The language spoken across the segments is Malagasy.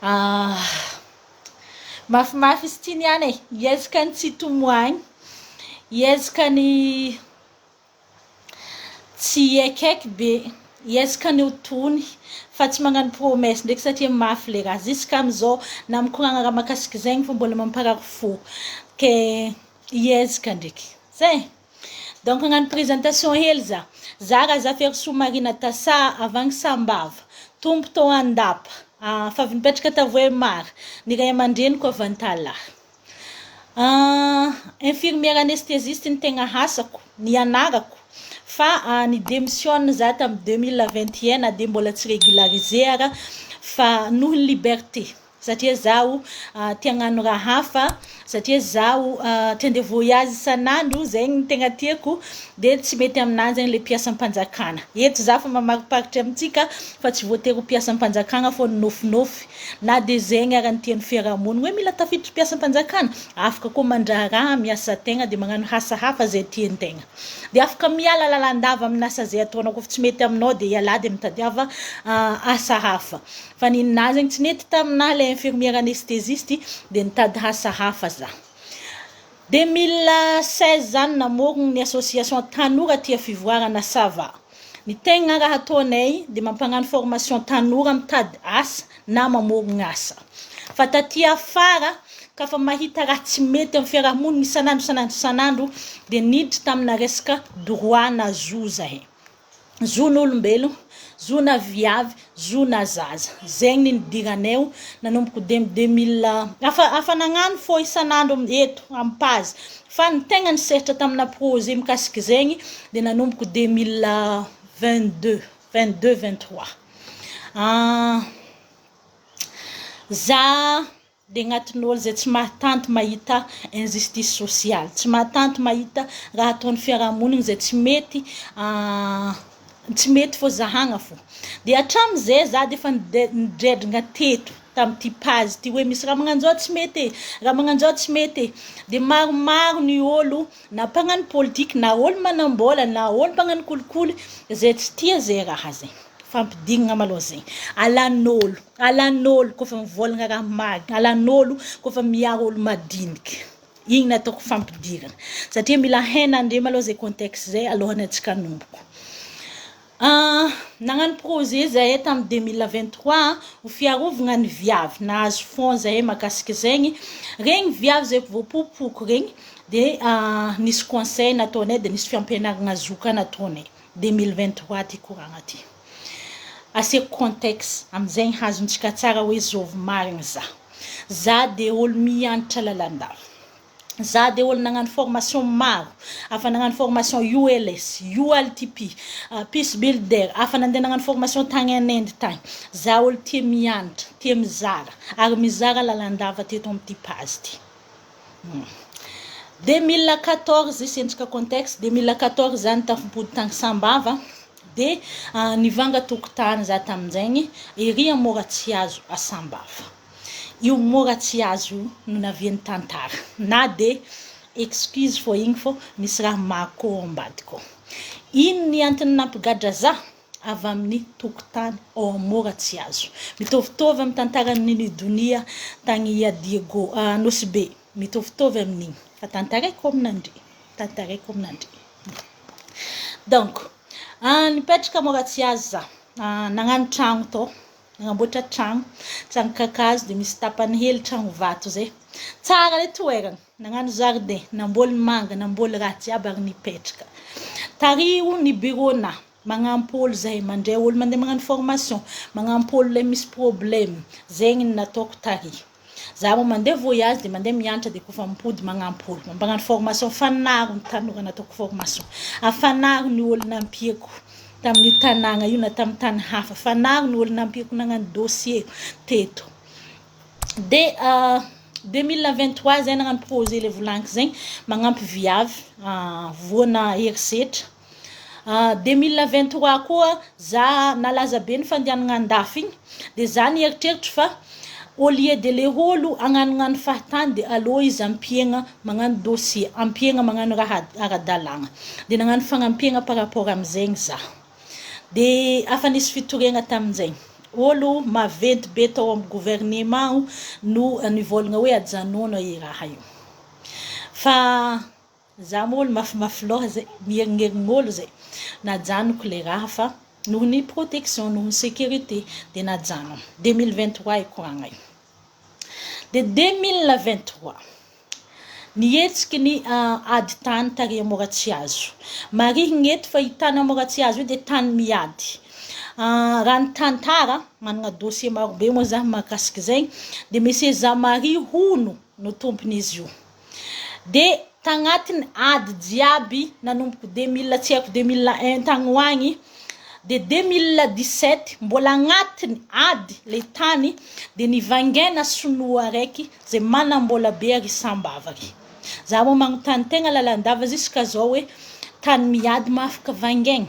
Ah, mafimafy izy ty niany e. Hiezaka ny tsy tomoagny, hiezaka ny tsy haikaiky be, hiezaka ny ho tony fa tsy magnano promesse ndraiky satria mafy le raha. Jusk'am'izao na mikoragna raha mahakasiky zegny fa mbola mamparary fo. Ke hiezaka ndraiky. Zay. Donc hagnano présentation hely za. Za Razafiary Somarina Tasa avy agny Sambava. Tombo tao Andapa. Fa avy nipetraka ta Voemara. Ny ray aman-dreniko avy Antalaha. Infirmière anesthésiste ny tegna asako, ny anarako. Fa ny démissionne za tamin'ny 2021 na dia mbola tsy régularisé fa noho ny liberté. Satria zaho tia hagnano raha hafa, satria zaho tia handeha voyage isan'andro, zegny ny tegna tiako, dia tsy mety aminahy zegny le mpiasam-panjakana. Eto za fa mamariparitra amintsika fa tsy voatery ho mpiasam-panjakana fô nofinofy. Na dia zegny ara ny tian'ny fiarahamonina hoe mila tafiditra mpiasam-panjakana, afaka koa mandraha raha miasa tegna dia magnano asa hafa zay tian-tegna. Dia afaka miala lalandava amin'ny asa zay ataonao koa fa tsy mety aminao dia iala dia mitadiava asa hafa. Fa ninahy zegny tsy nety taminahy le infirmière anesthésiste dia nitady asa hafa za. 2016 zany namorogno ny association Tanora tia fivoarana Sava. Ny tegna raha ataonay dia mampagnano formation tanora mitady asa na mamorogno asa. Fa taty afara ka fa mahita raha tsy mety amin'ny fiarahamonina isan'andro dia niditra tamina resaka droit na zo zahay. Zo n'olombelo, zo na viavy, zo na zaza. Zegny nidiranay nanomboka 2000 afa nagnano fô isan'andro eto ampazy. Fa ny tegna niseratra tamina projet mikasiky zegny dia nanomboka 2022, 23. Za dia agnatin'olo zay tsy mahatanty mahita injustice sociale, tsy mahatanty mahita raha ataon'ny fiarahamonina zay tsy mety fô zahagna fô. Dia hatramin'izay za dia efa nidredrina teto tamin'ity pazy ty hoe misy raha magnan'izao tsy mety e, raha magnan'izao tsy mety e. Dia maromaro ny olo na mpagnano politika na olo manam-bola na olo mpagnano kolikoly zay tsy tia zay raha zay. Fampidignana malôha zegny. Alan'olo kofa mivôlagna raha marigna, alan'olo kofa miaro olo madinika. Igny nataoko fampidirana. Satria mila hainandre malôha zay contexte zay alohany antsika nomboko. Nagnano projet zahay tamin'ny 2023 ho fiarovagna ny viavy. Nahazo fond zahay makasiky zegny. Regny viavy zay voapopoko regny dia nisy conseil nataonay dia nisy fiampianaragna zoka nataonay 2023 ty koragna ty. Asiako contexte amin'izay hazontsika tsara hoe zovy marigna za. Za dia olo mianatra lalandava. Za dia olo nagnano formation maro. Afa nagnano formation ULS, ULTP, Peace Builder, afa nandeha nagnano formation tagny an'Inde tagny. Za olo tia mianatra, tia mizara, ary mizara lalandava teto amin'ity pazy ty. 2014 isentsika contexte, 2014 zany tafimpody tagny Sambava. Dia nivanga tokotany za tamin'izegny ery Moratsiazo a Sambava. Io Moratsiazo no navian'ny tantara. Na dia excuse fô igny fô misy raha mako ambadiko. Ino ny antony nampigadra za avy amin'ny tokotany ao Moratsiazo. Mitovitovy amin'ny tantaran'ny Donia tagny a Diego Nosy-Be. Mitovitovy amin'igny. Fa tantaraiko aminandre. Tantaraiko aminandre. Donc nipetraka Moratsiazo za. Nagnano tragno tao. Nagnamboatra tragno kakazo dia misy tapany hely tragno vato zay. Tsara le toerana. Nagnano jardin, namboly manga, namboly raha jiaby ary nipetraka. Tario ny bureau-na, magnampy olo zahay mandray olo mandeha magnano formation, magnampy olo le misy problème. Zegny ny nataoko tary. Za mo mandeha voyage dia mandeha mianatra dia kofa mipody magnampy olo. Magnano formation fanaro ny tanora nataoko formation. Afanaro ny olo nampiako tamin'ny tanàgna io na tamin'ny tany hafa. Fanaro ny olo nampiako nagnano dossier teto. Dia 2023 zay nagnano projet le volagniko zegny magnampy viavy voana herisetra. 2023 koa za nalaza be ny fandehanagna andafy igny dia za nieritreritra fa au lieu de le olo agnanognano fahatany dia alô izy ampiegna magnano dossier, ampiegna magnano raha ara-dalàgna. Dia nagnano fagnampiegna par rapport amin'izegny za. Dia afa nisy fitoriagna tamin'izegny. olo maventy be tao amin'ny gouvernement no nivolagna hoe ajanona i raha io. Fa za olo mafimafy loha zay, mierignerign'olo zay, najanoko le raha fa noho ny protection, noho ny sécurité de najanona. 2023 ikoragna io. De 2023 nihetsiky ny ady tany tary Moratsiazo. Marihigny eto fa i tany Moratsiazo de tany miady. Raha ny tantara, manana dossier maro be moa za mahakasiky zegny, de Monsieur Zamary Hono no tompon'izy io. De tagnatiny ady jiaby nanomboky 2001 tagny hoagny, de 2017 mbola agnatiny ady le tany de nivangaina sinoa araiky zay manambola be ary Sambava ry. Za mo magnontany tegna lalandava jusqu'à zao hoe tany miady mahafaka vangaigny.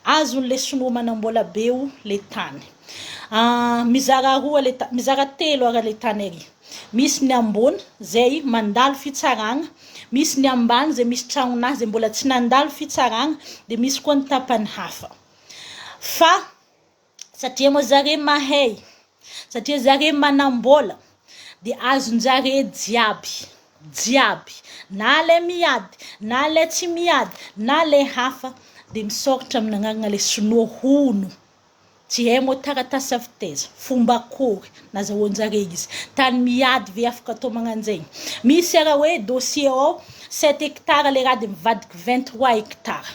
Azon'le sinoa manambola beo le tany. Mizara telo ara le tany ery. Misy ny ambony zay mandalo fitsaragna, misy ny ambany zay misy tragnonazy zay mbola tsy nandalo fitsaragna, de misy koa ny tapany hafa. Fa satria mo zare mahay, satria zare manambola, de azonjare jiaby, na le miady, na le tsy miady, na le hafa, de misoratra amin'ny agnarana le sinoa Hono. Tsy hay mo taratasy avy teza, fomba akory nazahoanjare izy. Tany miady ve afaka atao magnanjegny. Misy ara hoe dossier ao 7 hectares le raha de mivadiky 23 hectares.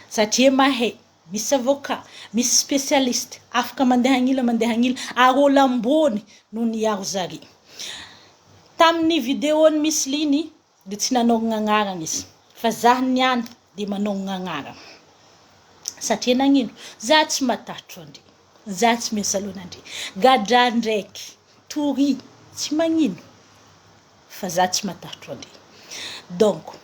Satria mahay, misy avocat, misy spécialiste, afaka mandeha agnila, arôla ambony no niaro zare. Tamin'ny vidéo-ny misy liny, de tsy nanogna agnarana izy. Fa za niany de manogna agnarana. Satria nagnino, za tsy matahotro andre, za tsy miasalona andre, gadra ndraiky, tory, tsy magnino, fa za tsy matahotro andre. Donc,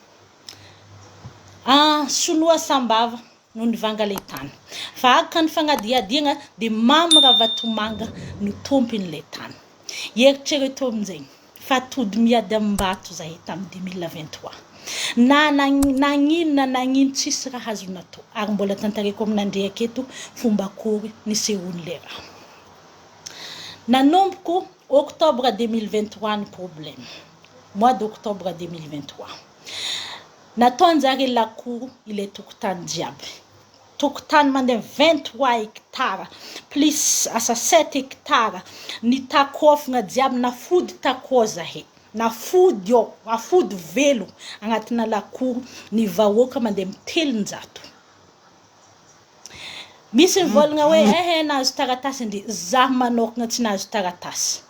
sinoa Sambava no nivanga le tany. Fa aka ny fagnadiadiagna de Mamra Vatomanga no tompiny le tany. Eritrereto amin'izay, fa tody miady ambato zahay tamin'ny 2023. Nagnino tsisy raha azo natao. Ary mbola tantareko amin'andre aketo fomba akory nisehoany le raha. Nanomboko octobre 2023 ny problème. Mois d'octobre 2023. Nataonjare lakoro ile tokotany jiaby. Tokotany mandeha 23 hectares plus asa 7 hectares ny takofagna jiaby na fody takô zahay. Na fody ao, afody velo agnatina lakoro ny vahoaka mandeha telonjato. Misy nivolagna hoe nahazo taratasy ndi, za manokagna tsy nahazo taratasy.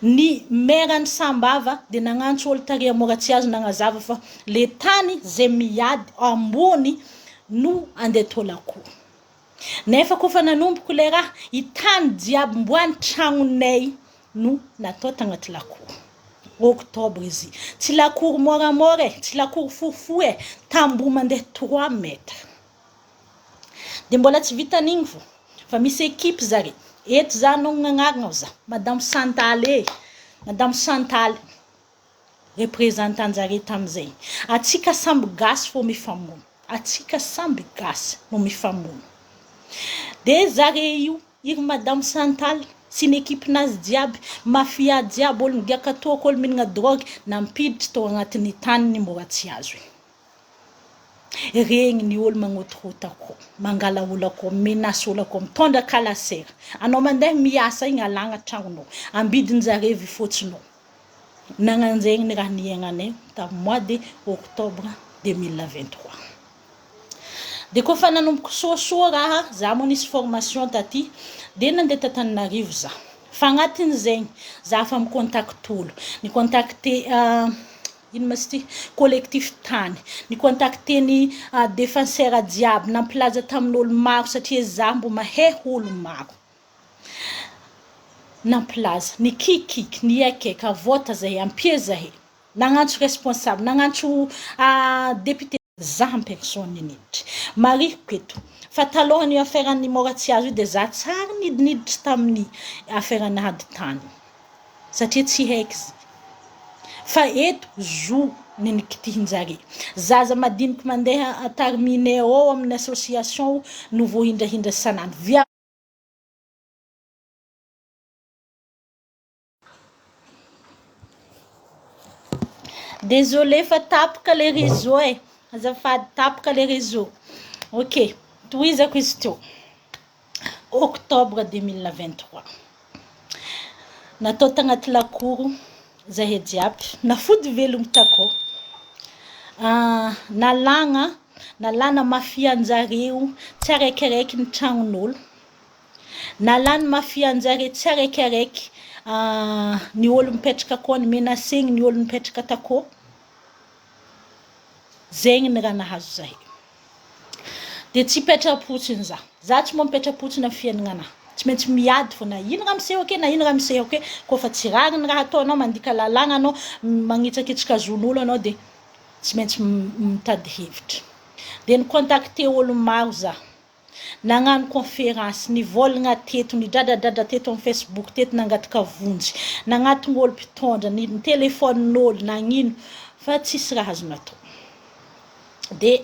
Ny maire-ny Sambava de nagnantso olo tary Moratsiazo nagnazava fa le tany zay miady ambony no andeha atao lakoro. Nefa kofa nanomboko le raha, i tany jiaby mboany tragnonay no natao tagnaty lakoro. Octobre izy. Tsy lakoro moramora, tsy lakoro fofo tambo mandeha 3 mètres. De mbola tsy vitan'igny fo, fa misy équipe zare. Eto za nogna agnarana za, Madame Chantal, représentant-jare tamizay. Atsika samby gasy fo mifamono. No mifamono. De zare io, iry Madame Chantal, sy ny équipe nazy jiaby, mafia jiaby, olo migiaka toaka, olo minagna drogue, nampiditra tao agnatin'ny tany ny Moratsiazo. Regny ny olo magnotorota akô, mangala olo akô, menace olo akô, mitondra kalasera. Anao mandeha miasa igny alagna tragnonao, ambidinjare vifotsinao. Nagnanjegny ny raha niaignanay tamin'ny mois de octobre 2023. De kofa nanomboko soasoa raha, za mo nisy formation taty, de nandeha Tananarivo za. Fa agnatin' zegny, za fa mikontakte olo. Ni contacté ino ma ty collectif tany, ni contacté ny défenseur jiaby, nampilaza tamin'olo maro satria za mbo mahay olo maro. Nampilaza, ni kikiky, ni ekeka, avota zahay, ampie zahay. Nagnantso responsable, nagnantso député za en personne niditry. Mariko eto. Fa talohany io affaire-ny Moratsiazo io de za tsara niditry tamin'ny affaire-ny ady tany. Satria tsy haiky zy. Fa eto, nikitihinjare zaza madiniky mandeha terminé ao amin'ny association no voahindrahindra sanandro via désolé fa tapaka le réseau azafady tapaka le réseau. Ok, tohizako izy teo. Octobre 2023 natao tagnaty lakoro zahay jiaby nafody velogno takao. Nalana mafianjareo tsy araikiaraiky ny tragnon'olo, nalana mafianjare tsy araikiaraiky ny olo mipetraka akao, ny menasegny ny olo mipetraka takao. Zegny ny raha nahazo zahay. De tsy petra-potsiny za tsy mipetra-potsiny amin'ny fiaignanahy. Tsy maintsy miady fô na ino raha miseho ake, na ino raha miseho ake. Kô fa tsy rariny raha ataonao, mandika lalagna anao, magnitsakitsaka zon'olo anao de tsy maintsy mitady hevitra. De nicontacté olo maro za. Nagnano conférence, nivolagna teto, nidradradratra teto amin'ny Facebook, teto nangataka vonjy. Nagnatony olo mpitondra, ny téléphone-n'olo, nagnino, fa tsisy raha azo natao. De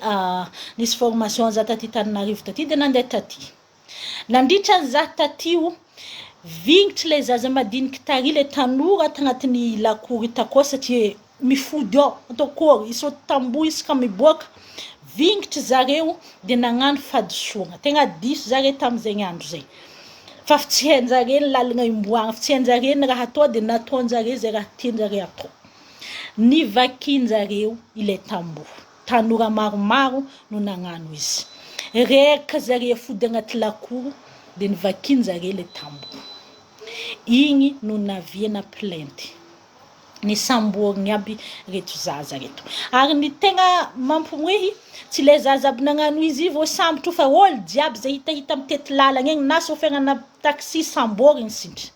nisy formation za taty Tananarivo taty de nandeha taty. Nandritra za tatio, vignitry le zaza madiniky tary le tanora tagnatin'ny lakoro takao satria mifody ao, atao kory, isaoty tamboho isaka miboaka. Vignitry zareo de nagnano fadisoagna. Tegna diso zare tamin'izay andro zay. Fa tsy hainjare ny lalagna imboagna, tsy hainjare ny raha atao de nataonjare zay raha tianjare atao. Nivakinjareo ilay tamboho. Tanora maromaro no nagnano izy. Reraka zare fody agnaty lakoro de nivakinjare le tamboho. Igny no naviana plainte. Nisamborigny aby reto zaza reto. Ary ny tegna mampimoehy tsy le zaza aby nagnano izy vo sambotro fa olo jiaby zay hitahita amin'ny tety lalagna egny na chauffeur-na taxi samborigny sindry.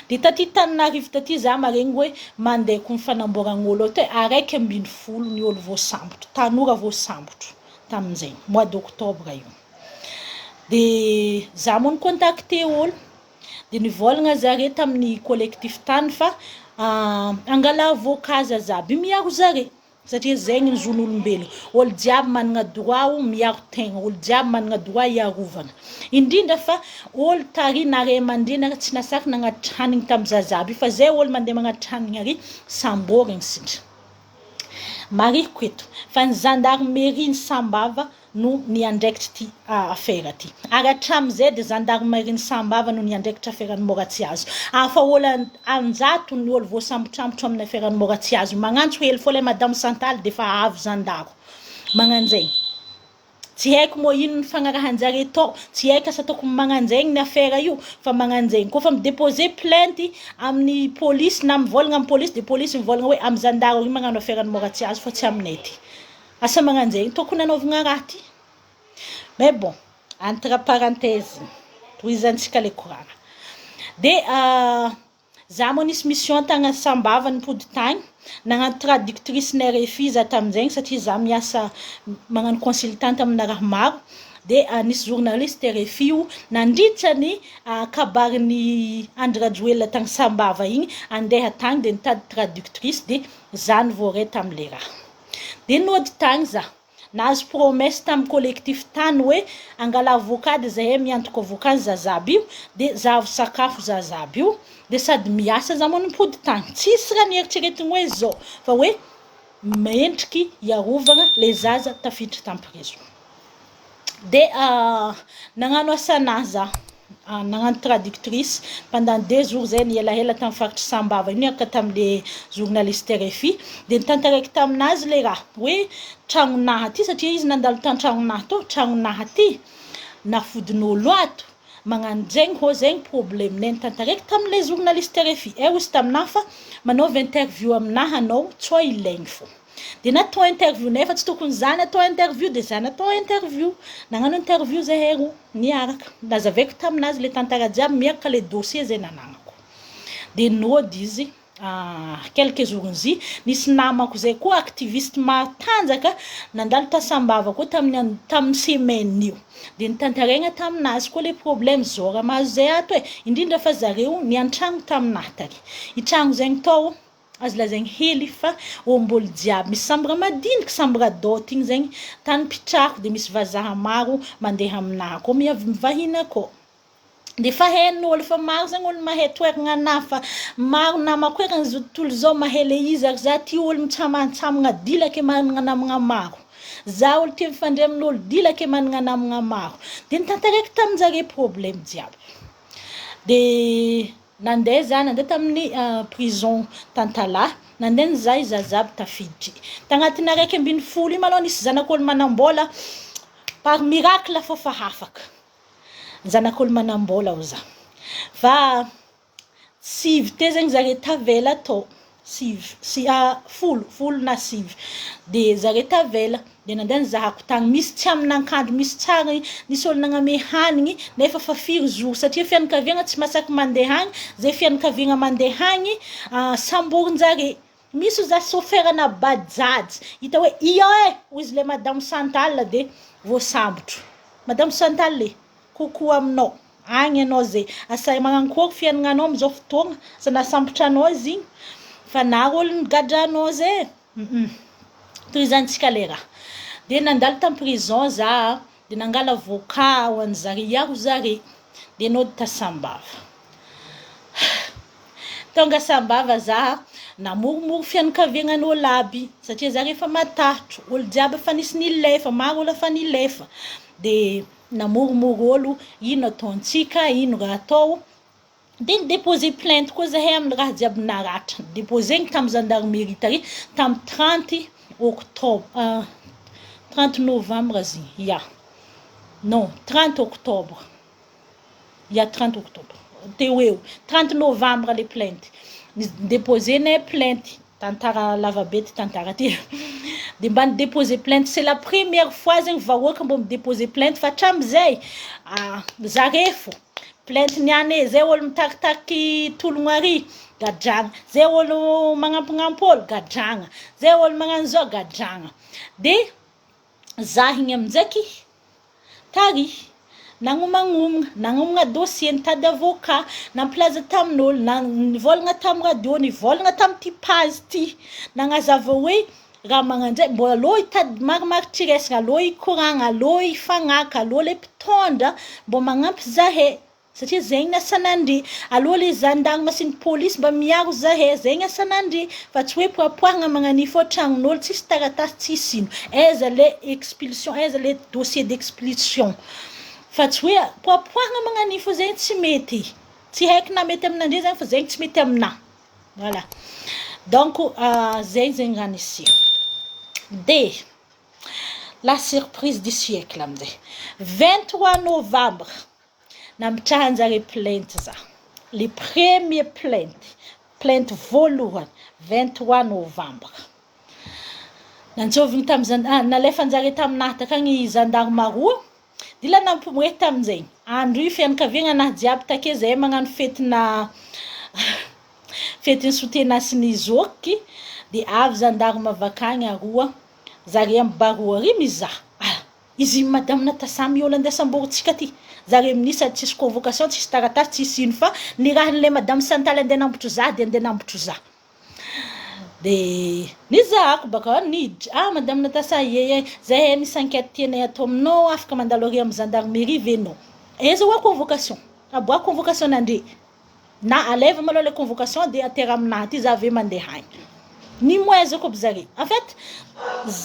De taty Tananarivo taty za maregny hoe mandeha ko mifanamboragna olo te araiky ambin'ny folo ny olo voasambotro, tanora voasambotro tamin'izay mois d'octobre io. De za mo nicontacté olo de nivolagna zare tamin'ny collectif tany fa angala avocat zazaby miaro zare satria zegny ny zon'olombelogno. Olo jiaby managna droit miaro tegna, olo jiaby managna droit iarovana. Indrindra fa olo tary na ray aman-dreny tsy nasaky nagnatitra hanigny tamin'ny zazaby fa zay olo mandeha magnatitra hanigny ary samborigny sindry. Mariko eto fa ny gendarmerie ny Sambava no niandraikitra ty affaire ty. Ary hatramin'izay de gendarmerie ny Sambava no niandraikitra affaire-ny Moratsiazo. Fa olo anjato ny olo voasambotrambotra amin'ny affaire-ny Moratsiazo. Magnantso hely fola madame Chantal de fa avy zandaro. Magnanjay. Tsy haiko mo ino ny fagnarahanjare tao, tsy haiko asa tokony magnanjaigny ny affaire io, fa magnanjaigny. Koa fa midéposer plainte amin'ny police na mivolagna amin'ny police de police mivolagna hoe amin'ny zandaro io magnano affaire-ny Moratsiazo fa tsy aminay ty. Asa magnanjaigny tokony anaovagna raha ty. Mais bon, entre parenthèses, tohizantsika le koragna. De za mo nisy mission tagna Sambava nipody tagny, nagnano traductrice ny RFI za tamin'izay satria za miasa magnano consultante amina raha maro. De nisy journaliste RFI io nandritra ny kabarin'ny Andry Rajoelina tagny Sambava igny andeha tagny de nitady traductrice de za nivoray tam'le raha. De nody tagny za nahazo promesse tamin'ny collectif tany hoe angala avocat de zahay miantoko avocat zazaby io de zahavo sakafo zazaby io de sady miasa za mo nipody tagny. Tsisy raha nieritreretigny hoe zao fa hoe mendriky iarovagna le zaza tafiditra tampirizo. De nagnano asanahy za nagnano traductrice pendant 2 jours zay nielahela tamin'ny faritry Sambava niaraka tamin'le journaliste RFI de nitantaraiky taminazy le raha hoe tragnonahy ty satria izy nandalo tan-tragnonahy to, tragnonahy ty nafodin'olo ato magnano zegny ho zegny problème ne nitantaraiky tamin'le journaliste RFI. Izy taminahy fa manaova interview aminahy anao tsao ilaigny fô. De natao interview nefa tsy tokony za natao interview de za natao interview. Nagnano interview zahay roa niaraka. Nazavaiko taminazy le tantara jiaby miaraka le dossier zay nanagnako. De nody izy quelques jours izy nisy namako zay koa activiste matanjaka nandalo ta Sambava koa tamin'ny semaine io. De nitantaraigna taminazy koa le problème zao raha mahazo zay ato indrindra fa zareo niantragno taminahy tary. I tragno zegny tao azo lazaigny hely fa ombolo jiaby misy sambra madiniky sambra dot igny zegny tany pitrahako de misy vazaha maro mandeha aminahy ko mivahina ko de fa hain'olo fa maro zegny olo mahay toeragna na fa maro namako eky zao tontolo zao mahay le izy ary za ty olo mitsamatsamagna dilaka managna namagna maro za olo tia mifandray amin'olo dilaka managna namagna maro de nitantaraiky tamin'jare problème jiaby de nandeha za nandeha tamin'ny prison tantalahy nandeha za izazaby tafiditry tagnatin'ny araiky ambin'ny folo io malôha nisy zanak'olo manambola par miracle fa hafaka zanak'olo manambola ho za fa sivy te zegny zare tavela to sivy folo na sivy de zare tavela de nandeha nizahako tagny misy tsy amin'ankandro misy tsara nisy olo nagname hanigny nefa fa firy jour satria fianakaviagna tsy masaky mandeha hagny zay fianakaviagna mandeha hagny samborinjare misy za soferana bajaj hita hoe iyo izy le madame Chantal de voasambotro madame Chantal le coucou aminao agny anao zay asa magnankory fiainagnanao amizao fotoagna sa nasambotra anao izy igny fa na olo gadranao zay toizantsika le raha de nandalo tam prison za de nangala avocat ho an'zare iaho zare de nody ta Sambava tonga Sambava za namoromoro fianakaviagnan'olo aby satria zare efa matahotro olo jiaby fa nisy nilefa maro olo fa nilefa de namoromoro olo ino ataontsika ino raha atao de déposer plainte koa zahay amin'ny raha jiaby naratra déposer tam gendarmerie tary tam 30 octobre 30 novembre zy ya non 30 octobre ya 30 octobre teo eo 30 novembre les plaintes déposer né plainte tantara lavabe ty tantara ty de mba déposer plainte c'est la première fois zegny vahoaka mba déposer plainte fa tramizay zarefo plainte niane zay olo mitakitaky tologno ary gadragna zay olo magnampignampy olo gadragna zay olo magnano zao gadragna de za igny aminjaky tary nagnomagnomagna dossier nitady avocat nampilaza tamin'olo nivolagna tam radio nivolagna tam ty page ty nagnazava hoe raha magnanjay mbo aloha hitady marimaritra iresagna aloha ikoragna aloha ifagnaka aloha le mpitondra mbo magnampy zahay satria zegny nasanandry aloha le gendarme sy ny police mba miaro zahay zegny asanandry fa tsy hoe poapoahagna magnanifo tragnon'olo tsisy taratasy tsisy ino aiza le expulsion aiza le dossier d'expulsion fa tsy hoe poapoahagna magnanifo zegny tsy mety tsy haiko na mety aminandre zegny fa zegny tsy mety amina voilà donc zegny raha nisy de la surprise du siècle amizay 23 novembre nampitrahanjare plainte za les premiers plainte voalohany 23 novembre nantsovigny tam'izany nalefanjare taminahy takagny gendarme roa de la nampimoehy tamin'izay andro io fianakaviagna anahy jiaby take zay magnano fetina fetiny soutenasiny zoky de avy gendarme avakagny aroa zare amy baroa ry mizaha izy madame Natasamy olo andeha samboritsika ty zare minisa tsisy convocation tsisy taratasy tsisy ino fa ny rahan'le madame Chantal andeha nambotro za de andeha nambotro za de nizahako baka niditra madame Natasa zay misy enquête tianay atao aminao afaka mandalo ary amy gendarmerie venao eza hoa convocation aboa convocation nandre na alève malô le convocation de atterra aminahy ty za ave mandeha agny ni moezako aby zare en fait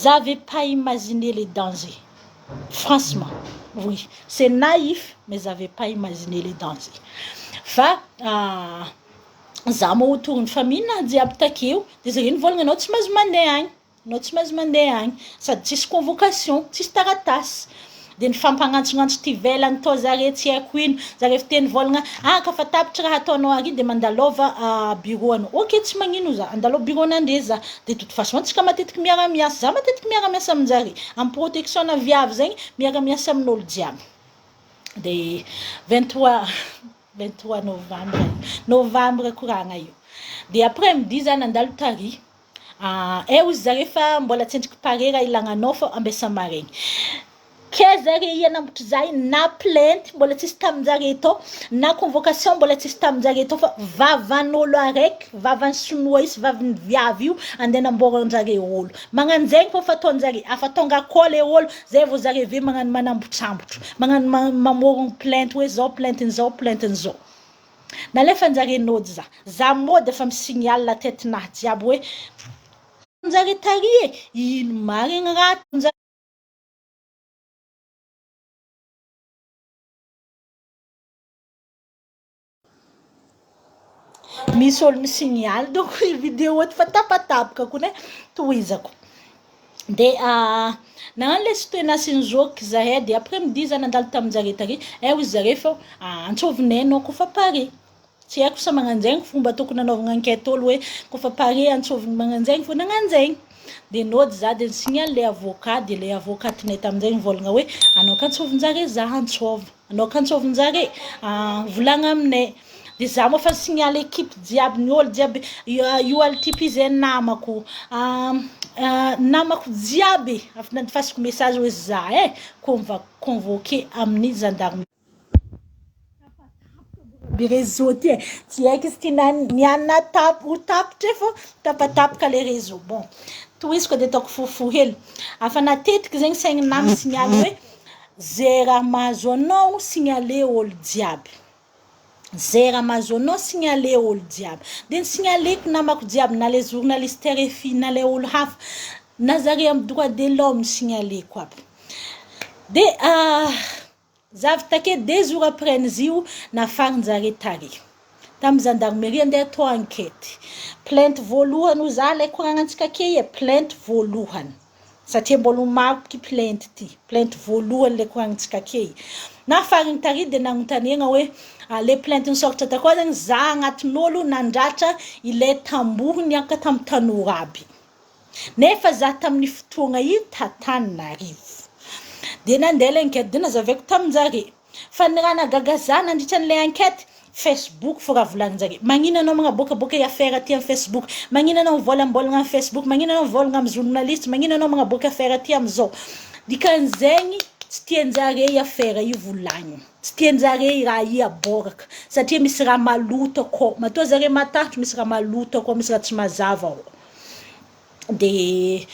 j'avais pas imaginé les dangers franchement oui c'est naïf mais j'avais pas imaginé les dangers fa za mo autour ny famille na jiaby takeo de zare nivolagna anao tsy mahazo mandeha agny sady tsisy convocation tsisy taratasy de nifampangantsongantsy ty velany to zare tsy haiko ino zare fiteny volagna ka fa tapitra raha ataonao ary de mandalova bureau anao ok tsy magnino za andalova bureau nandre za de toute façon tsika matetiky miara-miasa za matetiky miara-miasa aminjare am protection na viavy zegny miara-miasa amin'olo jiaby de 23 novembre koragna io de après midi za nandalo tary eo izy zare fa mbola tsendriky pare raha ilagnanao fa ambesa maregny ke zare ianambotry zay na plainte mbola tsisy taminjare to na convocation mbola tsisy taminjare to fa vavan'olo araiky vavan'ny sinoa isy vavan'ny viavy io andeha namboaranjare olo magnanjegny fa fataonjare afatonga ko le olo zay vao zare ve magnano manambotrambotro magnano mamorogno plainte hoe zao plainte-nzao plainte-nzao nalefanjare nody za mode fa misignale la tête-nahy jiaby hoe njare tarie ino marigny raha misy olo misignaly donc vidéo eto fa tapatapaka kone tohizako de nagnano le situation'asiny zoky zahay de après midi za nandalo taminjare tary ozy zare fa antsovinay anao kofa pare tsy haiko sa magnanjegny fomba tokony anaovagna enquête olo hoe kofa pare antsovigny magnanjegny fo nagnanjegny de nody za de signaly le avocat de le avocatinay taminjegny volagna hoe anao kantsovinjare za antsova anao kantsovinjare volagna aminay de za moa fa signaly équipe jiaby ny olo jiaby io altypisé namako namako jiaby after nandifasiko message hoe za convoqué amin'ny gendarme be réseau ty tsy haiko izy ty nianna ho tapitra fô tapatapaka le réseau bon tohiziko de ataoko fohifohy hely afa natetiky zegny saigninah misignaly hoe zay raha mahazo anao signalé olo jiaby zay raha mahazo anao signalé olo jiaby de signaleko namako jiaby na le journaliste RFI na le olo hafa na zare amin'ny droit de l'homme signaleko aby de zavy take 2 jours après nizio nafarinjare tary tamin'ny gendarmerie andeha atao enquête plainte voalohany ho za le koragnantsika ke plainte voalohany satria mbola maroky plainte ty plainte voalohany le koragnantsika ke nafariny tary de nagnontaniagna hoe le plainte nisokatra takao zegny za agnatin'olo nandratra ilay tamboho niaka tamin'ny tanora aby nefa za tamin'ny fotoagna io Tananarivo de nandeha le enquête de nazaveko taminjare fa ny raha nagagaza nandritra an'le enquête Facebook fo raha volagninjare magnino anao magnaboakaboaka affaire ty amin'ny Facebook magnino anao mivolambolagna amin'ny Facebook magnino anao mivolagna amin'ny journaliste magnino anao magnaboaka affaire ty amin'izao dikan'zegny tsy tianjare affaire io volagnina tsy tianjare raha io aboraka satria misy raha maloto akao matoa zare matahotry misy raha maloto akao misy raha tsy mazava ao de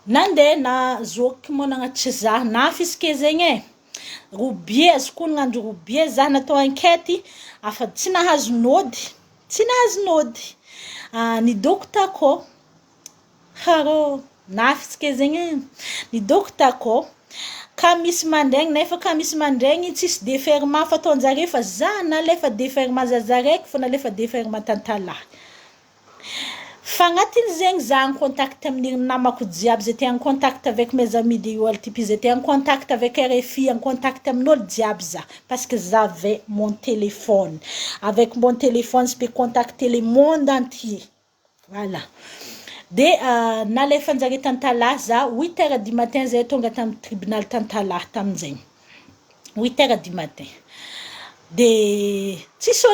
nandeha na zoky moa nagnatitry za na fisike zegny robie azoko nandro robie za natao enquête afa tsy nahazo nody ny dokta ko haro na fisike zegny ny dokta ko ka misy mandregny nefa ka misy mandregny tsisy déferment fataonjare fa za nalefa déferment zazaraiky fa nalefa déferment tantalahy fa agnatin' zegny za en contact amin'ny namako jiaby j'étais en contact avec mes amis de ULTP j'étais en contact avec RFI en contact amin'olo jiaby za parce que j'avais mon téléphone avec mon téléphone je peux contacter le monde entier voilà de nalefanjare tantalahy za 8h du matin zay tonga tamin'ny tribunal tantalahy tamin'zegny 8h du matin de tsisy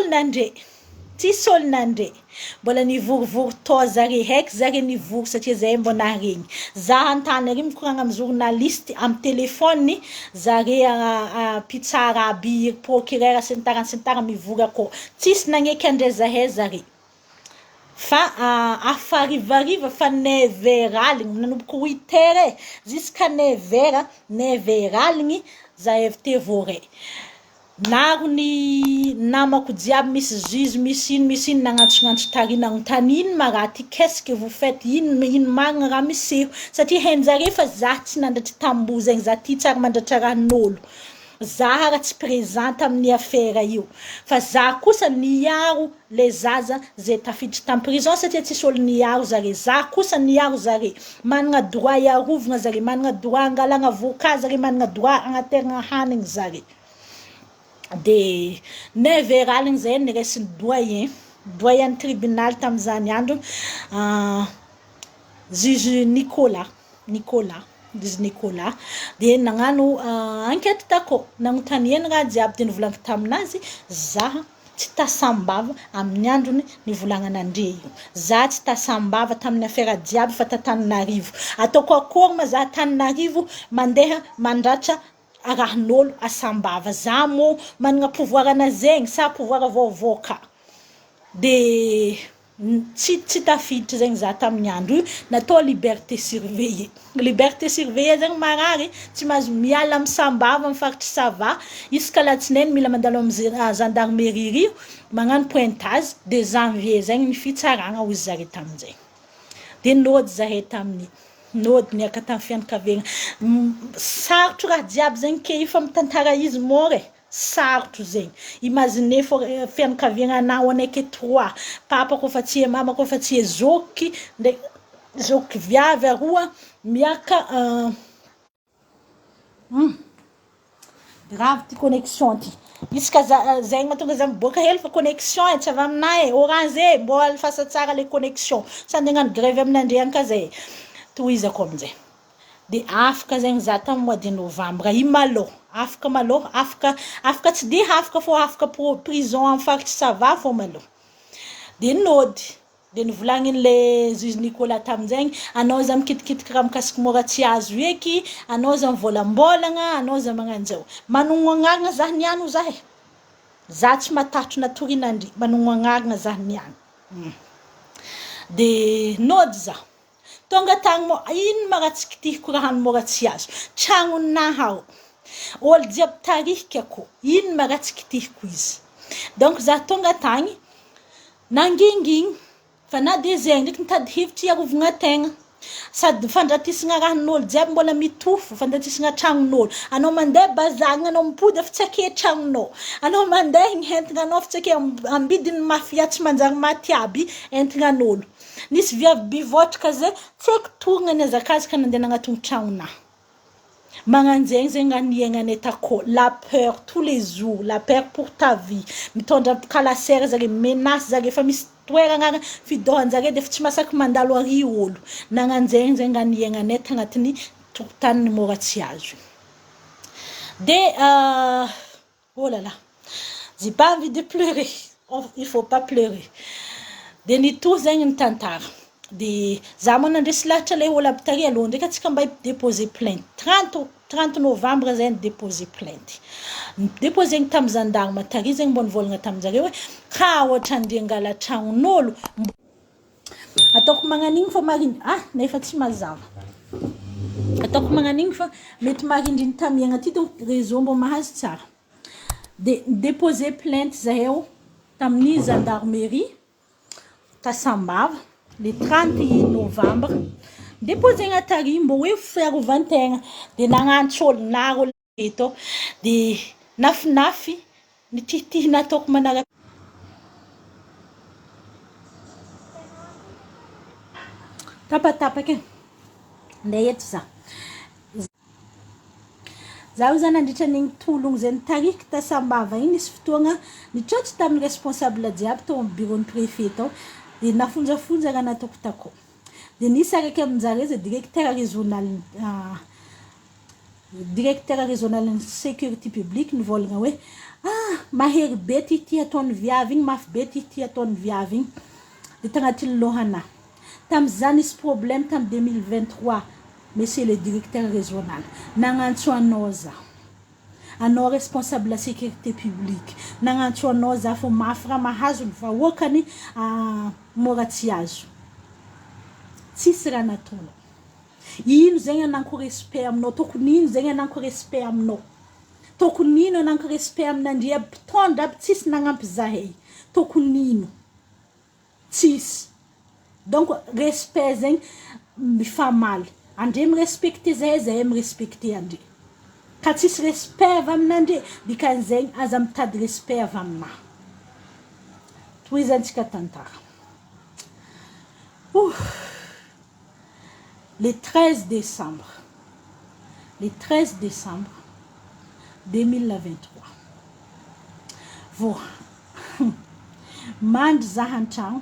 olo nandre mbola nivorivory to zare heky zare nivory satria zay mbo naregny za antany ary mikoragna amin'ny journaliste amin'ny telefony zare pitsara aby procureur sy ny tarany mivory akao tsisy nagneky andre zahay zare fa afarivariva fa 9h aligny nanomboka 8h jusqu'à 9h aligny za avy te voray naro ny namako jiaby misy juge misy ino nagnantsonantso tary nagnontany ino ma raha ty qu'est-ce que vous faites ino marigna raha miseho satria hainjare fa za tsy nandratry tambo zegny za ty tsara mandratra rahan'olo za raha tsy présente amin'ny affaire io fa za kosa niaro le zaza zay tafiditra tam prison satria tsisy olo niaro zare za kosa niaro zare managna droit iarovagna zare managna droit angalagna avocat zare managna droit agnateragna hanigny zare de 9h aligny zay niresy doyen tribunal tamin'izany andro juge Nicolas de nagnano enquête tako nagnontaniany raha jiaby de nivolagna taminazy za tsy tasambava amin'ny androny nivolagnan'andre io za tsy tasambava tamin'ny affaire jiaby fa Tananarivo ataoko akory ma za Tananarivo mandeha mandratra arahin'olo asambava za mo managna pouvoir anazegny sa pouvoir vaovao ka de tsy tafiditra zegny za tamin'ny andro io natao liberté surveillée zegny marary tsy mahazo miala misambava mifaritry sava isaka latsinainy mila mandalo amin'ny gendarmerie rio magnano pointage de janvier zegny ny fitsaragna hozy zare tamin'izay de nody zahay tamin'ny nody niaka tamin'ny fianakaviagna sarotro raha jiaby zegny ke io fa mitantara izy môre sarotro zegny imagine fô fianakaviagna anao anaiky 3 papa kofa tsy e mama kofa tsy e zoky ndraiky zoky viavy aroa miaka grave ty connexion ty isaka zegny mahatonga za miboaka hely fa connexion tsy avy aminay orange mbô alifasa tsara le connexion sa andeha grève aminandre anka zay tohizako aminjay de afaka zegny za tamin'ny mois de novembre i malo afaka tsy de afaka fô afaka prison amin'ny faritry sava fô malo de nody de nivolagnin le juge Nicolas tamin'izegny anao za mikitikitiky raha mikasiky moratsy azo eky anao za mivolambolagna anao za magnanjao manogno agnarina za niano za za tsy matatro natorinandry manogno agnarina za niano de nody za tonga tagny mo ino maratsy kitihiko raha moratsy azo tragno nahao olo jiaby tarihika ako ino maratsy kitihiko izy donc za tonga tagny nangingigny fa na de zegny ndraiky nitady hevitry iarovagna tegna sady fandratisagna rahan'olo jiaby mbola mitofo fandratisagna tragnon'olo anao mandeha bazarigna anao mipody fa tsy ake tragnonao anao mandeha igny hentigna anao fa tsy ake ambidiny mafia tsy manjary matiaby entignan'olo nisy viavy bivotraka zay tsy haiko torigna ny azakazaka nandeha nagnaton'ny tragnonah magnanjegny zegny aniaignanay takô la peur tous les jours la peur pour ta vie mitondra kalasera zare menace zare fa misy toeragna fidohanjare de fa tsy masaky mandalo ary olo nagnanjegny zegny aniaignanay tagnatin'ny tokotanin'ny moratsy azo de oh là là j'ai pas envie de pleurer il faut pas pleurer de nitohy zegny ny tantara de za mo nandresy lahatra le olo aby tary aloha ndraiky atsika mba déposer plainte 30 novembre zay déposer plainte déposer tamin'ny gendarme tary zegny mbo nivolagna tamin'jareo hoe ka ohatra andeha angala tragnon'olo ataoko magnan'igny fa mariny nefa tsy mazava ataoko magnan'igny fa mety marindriny tamiagna ty donc réseau mbo mahazo tsara de déposer plainte zahay tamin'ny gendarmerie Tasambava le 30 novembre déposé atary mbo hoe fiarovantegna de nagnantso olo naro eto de nafinafy nitihitihy nataoko manaraka tapatapaka ndeha eto za io zany andritra n'igny tologno zay nitariky Tasambava igny nisy fotoagna nitrotro tamin'ny responsable jiaby tao amin'ny bureau ny préfet tao de nafonjafonja raha nataoko takao de nisy araiky aminjare zay directeur régional ny sécurité publique nivolagna hoe mahery be ty ataon'ny viavy igny mafy be ty ataon'ny viavy igny de tagnatin'ny lohana tam'izany nisy problème tamin'ny 2023 monsieur le directeur régional nagnantso anao za anao responsable la sécurité publique nagnantso anao za fo mafy raha mahazo ny vahoakany moratsy azo tsisy raha nataonao ino zegny ananko respect aminao tokony ino zegny ananko respect aminao tokony ino ananko respect aminandry aby mpitondra aby tsisy nagnampy zahay tokony ino tsisy donc respect zegny mifamaly andre mirespecte zahay mirespecte andre ka tsisy respect avy aminandre dikan'zegny aza mitady respect avy amina toizantsika tantara le 13 décembre 2023 mandry za an-tragno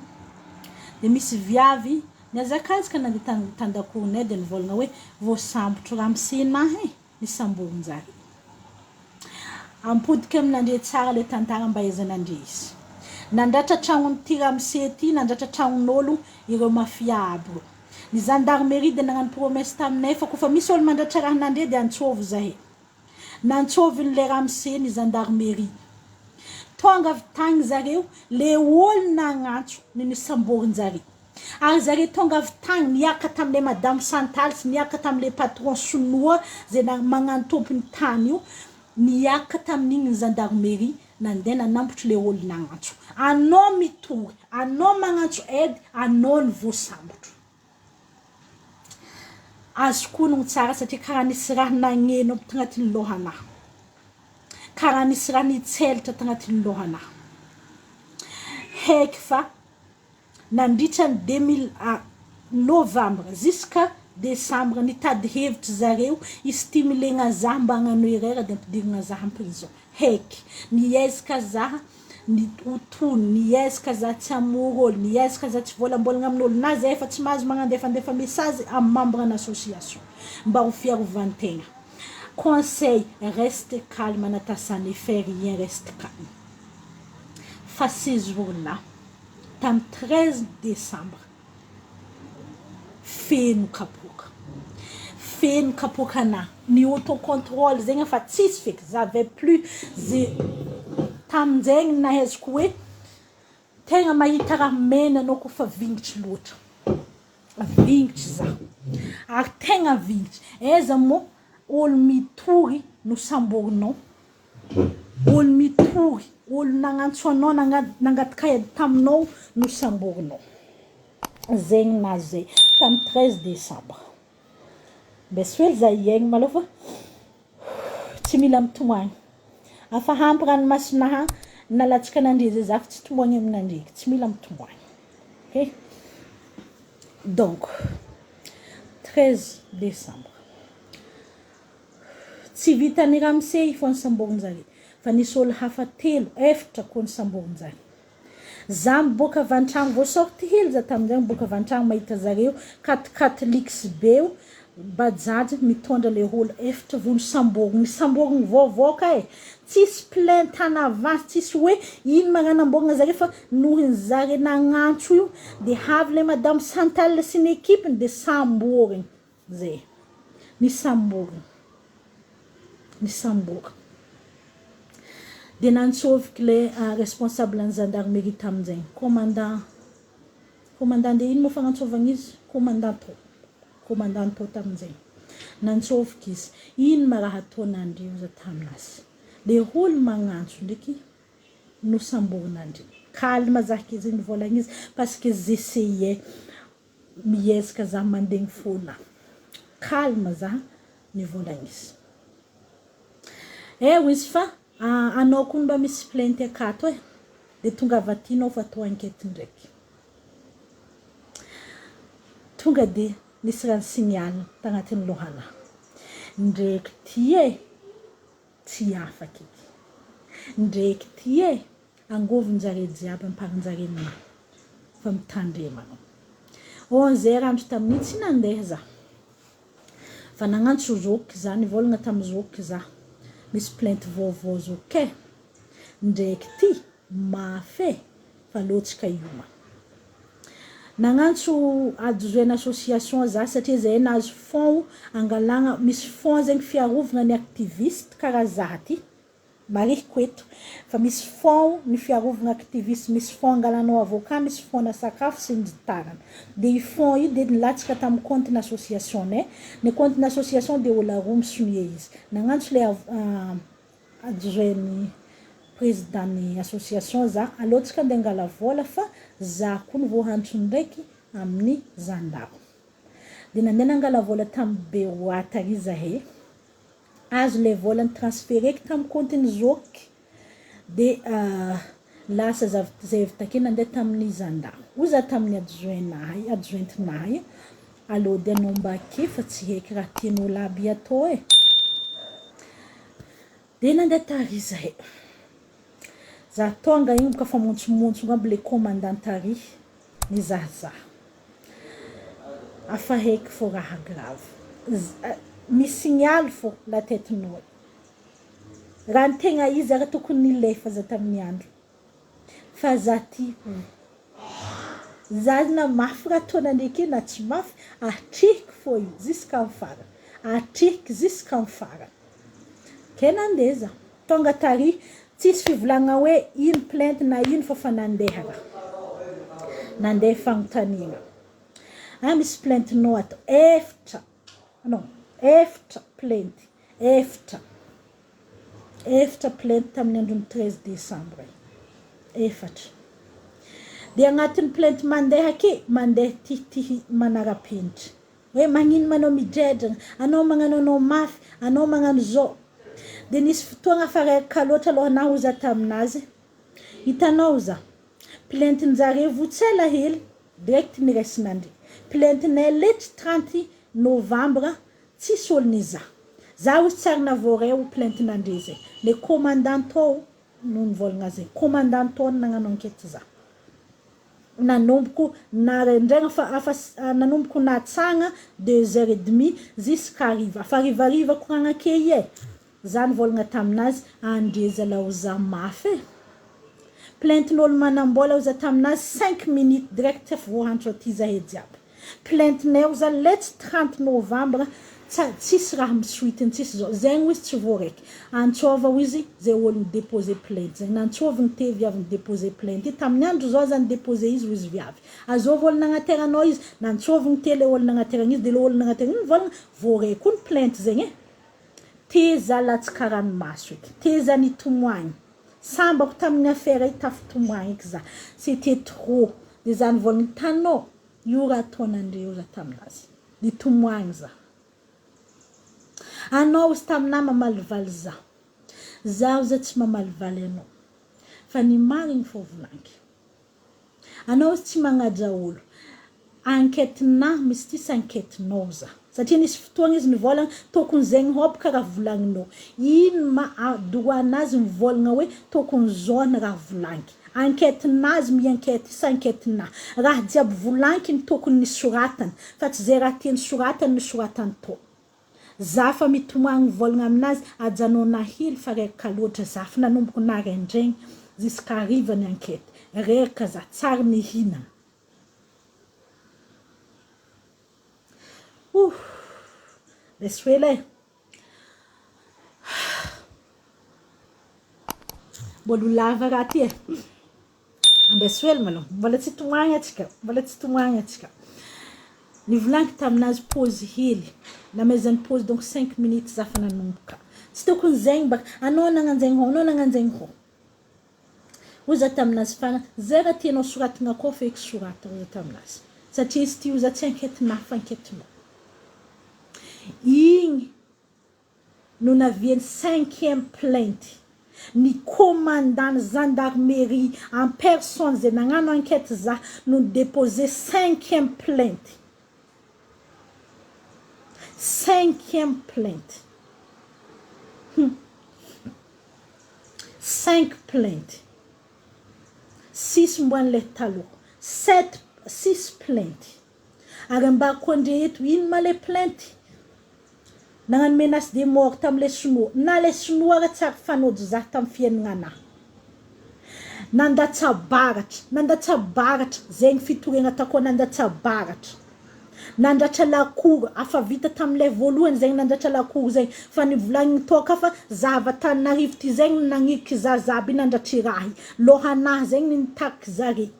de misy viavy niazakazaka nandeha tandakoronay de nivolagna hoe voasambotro ramsenahy nisamborinjare ampodika aminandre tsara le tantara mba ezanandre izy nandratra tragnony ty ramse ty nandratra tragnon'olo ireo mafia aby ny gendarmerie de nagnano promesse taminay fa kofa misy olo mandratra rahanandre de antsôvo zahay nantsovin' le Ramsey ny gendarmerie. Tonga avy tagny zareo le olona agnatso ny nisamborin-jare. Ary zareo tonga avy tagny niaka tamile madame Chantal sy niaka tamile patron sonoa zay magnano tompony tany io, niaka tamin'igny ny gendarmerie nandeha nanambotry le olona agnatso. Anao mitory, anao magnantso aide, anao ny voasambotro. Azo konogno tsara satria karaha nisy raha nagneno tagnatin'ny lohanahy. Karaha nisy raha nitselatra tagnatin'ny lohanahy. Heky fa nandritra ny 2000 novembre jusqu'à décembre nitady hevitry zareo istimulegna zaho mba hagnano erreur de ampidirigna zaho en prison. Heky niezaka zaho ny otony, niezaka zaho tsy hamory olo, niezaka zaho tsy volambolagna amin'olo, na zaho efa tsy mahazo magnandefandefa message amin'ny membre d'association mba ho fiarovan-tegna. Conseil, reste calme Natasha, ne fais rien, reste calme. Fa ces jours-là, tam 13 décembre, feno kapoka. Feno kapoka na, ni autocontrôle zegny fa tsisy feky, j'avais plus tamin'zegny naheziko hoe tegna mahita raha mena anao kofa vingitry loatra. Vingitry zaho. Ary tegna vingitry. Eza mo olo mitory no samborinao. Olo mitory, olo nagnantso anao nangatikaya taminao no samborinao. Zegny na zay tam 13 décembre. Beswel za iegny malo fa tsy mila mitomagny. Afa hampy ranomasina nalatsaka nandre zay za fa tsy tomagny aminandreky, tsy mila mitomagny. Ok? Donc 13 décembre. Tsy vitany Ramsey fo ny samborin-jare, fa nisy olo hafa telo, efatra koa ny samborin-jare. Za miboaka avy an-tragno vao sorti hely za tamin'izay miboaka avy an-tragno mahita zareo katolika beo bajaj mitondra le olo efatra vao ny samborigny voavoaka e. Tsisy plainte en avance, tsisy hoe ino magnanamborigna zareo fa nohon'ny zare nagnantso io de havy le madame Chantal sy ny ekipiny de samborigny zay. Ny samborigny. De nantsoviky le responsable ny gendarmerie tamin'izay. Commandant de ino mo fagnantsovagna izy? Commandant tamin'izay. Nantsoviky izy. Ino ma raha ataonandreo za taminazy? Le olo magnantso ndraiky no samborinandreo. Calme zahky izy nivolagna izy parce que j'essayais miezaka za mandegny fona. Calme za nivolagna izy. Izy fa anao koa mba misy plainte akato e, de tonga avy atinao fa atao enquête ndraiky. Tonga de nisy raha signal tagnatin'ny lohanahy. Ndraiky ty e, tsy afaka iky. Ndraiky ty e, angovin-jare jiaby amparin-jare na fa mitandrema anao. 11h andro tamin'iny tsy nandeha za. Fa nagnantso zoky za, nivolagna tamin'ny zoky za. Misy plainte vaovao zoky. Ndraiky ty mafy fa loatsika ioma. Nagnantso adjoint association za satria zay nahazo fond angalagna, misy fond zegny fiarovagna ny activiste karaha za ty. Marihiko eto fa misy fond ny fiarovagna activiste, misy fond angalanao avocat, misy fond na sakafo sy ny tarany. De i fond io de nilatsaka tamin'ny compte n'association ne. Ny compte n'association de olo roa misogné izy. Nagnantso le adjoint ny président ny association za, alotsika andeha angala vola fa za koa ny voahantso ndraiky amin'ny gendarme. De nandeha nangala vola tamin'ny Beroata ry zahe. Azo le vola ny transféreky tamin'ny compte-ny zoky. De lasa zay avy take nandeha tamin'ny gendarme. Oza tamin'ny adjointnahy. Allo de anao mba ake fa tsy heky raha tian'olo aby atao e. De nandeha tary zahe. Za tonga igny boka fa montsomontso aby le commandant tary nizahazaha. Afa heky fo raha grave. Misignal fo la tête-nao. Raha ny tegna izy raha tokony nilefa za tamin'ny andro. Fa za ty za na mafy raha ataona ndraiky na tsy mafy, atriky fo io jusqu'à farany. Atriky jusqu'à farany. Ke nandeza tonga tary tsisy fivolagna hoe ino plainte na ino fa nandeha nandeha fagnontaniana. Misy plainte no ato efatra plainte efatra plainte tamin'ny andron'ny 13 décembre efatra. Dia agnatin'ny plainte mandeha ake mandeha tihy manara-penitra hoe magnino manao midradrana, anao magnano anao mafy, anao magnano zao. Dia nisy fotoagna faraka loatra aloha na ho za taminazy hitanao za plainte njare votsela hely direct niraisinandry plainte nay letry 30 novembre tsisy olo niza za ozy tsara navoreo plainte nandre zay le commandant ao no nivolagna zay commandant ao nagnano enquête za nanomboko narendragna fa nanomboko natsagna 2h30 jusqu'à ariva fa ariva koragna ke ie za nivolagna taminazy andreza la ho za mafy plainte n'olo manambola ho za taminazy 5 minutes direct voahandro aty zahay jiaby plainte nay ho za letry 30 novembre tsisy raha misuitiny tsisy zao zegny izy tsy voaraiky antsova izy zay olo midepose plainte zegny nantsova ny te viavy midepose plainte tamin'ny andro zao za nidepose izy izy viavy azova olo nagnateranao izy nantsova ny te le olo nagnaterana izy de le olo nagnaterana izy volagna voaraiky ny plainte zegny te za latsaka ranomaso eky te za nitomoagny sambako tamin'ny affaire tafitomoagny eky za c'était trop de za nivolagny tanao io raha ataonandreo za taminazy nitomoagny za anao izy taminah mamalivaly zaho za tsy mamalivaly anao fa ny marigny fô volanky anao izy tsy magnaja olo enquête-na misy tisy enquête-nao za satria nisy fotoagna izy nivolagna tokony zegny hôpo karaha volagninao ino droit-nazy mivolagna hoe tokony zao ny raha volanky enquête-nazy mi-enquête isa enquête-na raha jiaby volanky ny tokony nisoratany fa tsy zay raha tiany soratany nisoratany to za fa mitomoagny volagna aminazy ajanao nahily fa reraka loatra za fa nanomboko narendraigny jusqu'à ariva ny enquête reraka za tsara nihinana Beswele bolo lava raha ty Beswele malo mbola tsy tomoagna atsika nivolanky taminazy pause hely na mezany pause donc 5 minutes za fa nanomboka tsy tokony zegny baka anao nagnanjegny ho oza taminazy fana zay raha tianao soratana koa feky sorata oza taminazy satria izy ty oza tsy enquête-na fa enquête-nao igny no naviany 5e plainte ny commandant gendarmerie en personne zay nagnano enquête za no déposé 5e plainte 5e plainte 5 plainte 6 mboan'le taloha 6 plainte ary mbako andre eto ino ma le plainte nagnano menace de mort tam'le sinoa na le sinoa ra tsara fanôjo za tam fiaignana nandatsabaratra zegny fitoriagna tako nandatsabaratra nandratra lakoro afa vita tam'le voalohany zegny nandratra lakoro zegny fa nivolagny toka fa zavatany narivo ty zegny nagniky zazaby nandratry rahy lohanahy zegny nitaky zare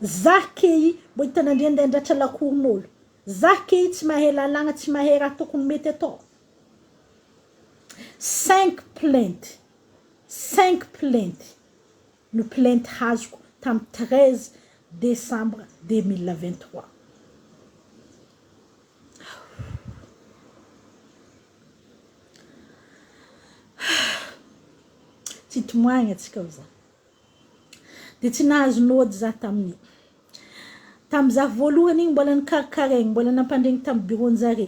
zah ke mbo hitanandre andratra lakoron'olo zah ke tsy mahay lalagna tsy mahay raha tokony mety atao 5 plainte no plainte hazoko tam 13 décembre 2023 tsy tomoagna atsika za de tsy nahazo nody za tamin'io tam'za voalohany igny mbola nikarikaregny mbola nampandregny tam bureau-njare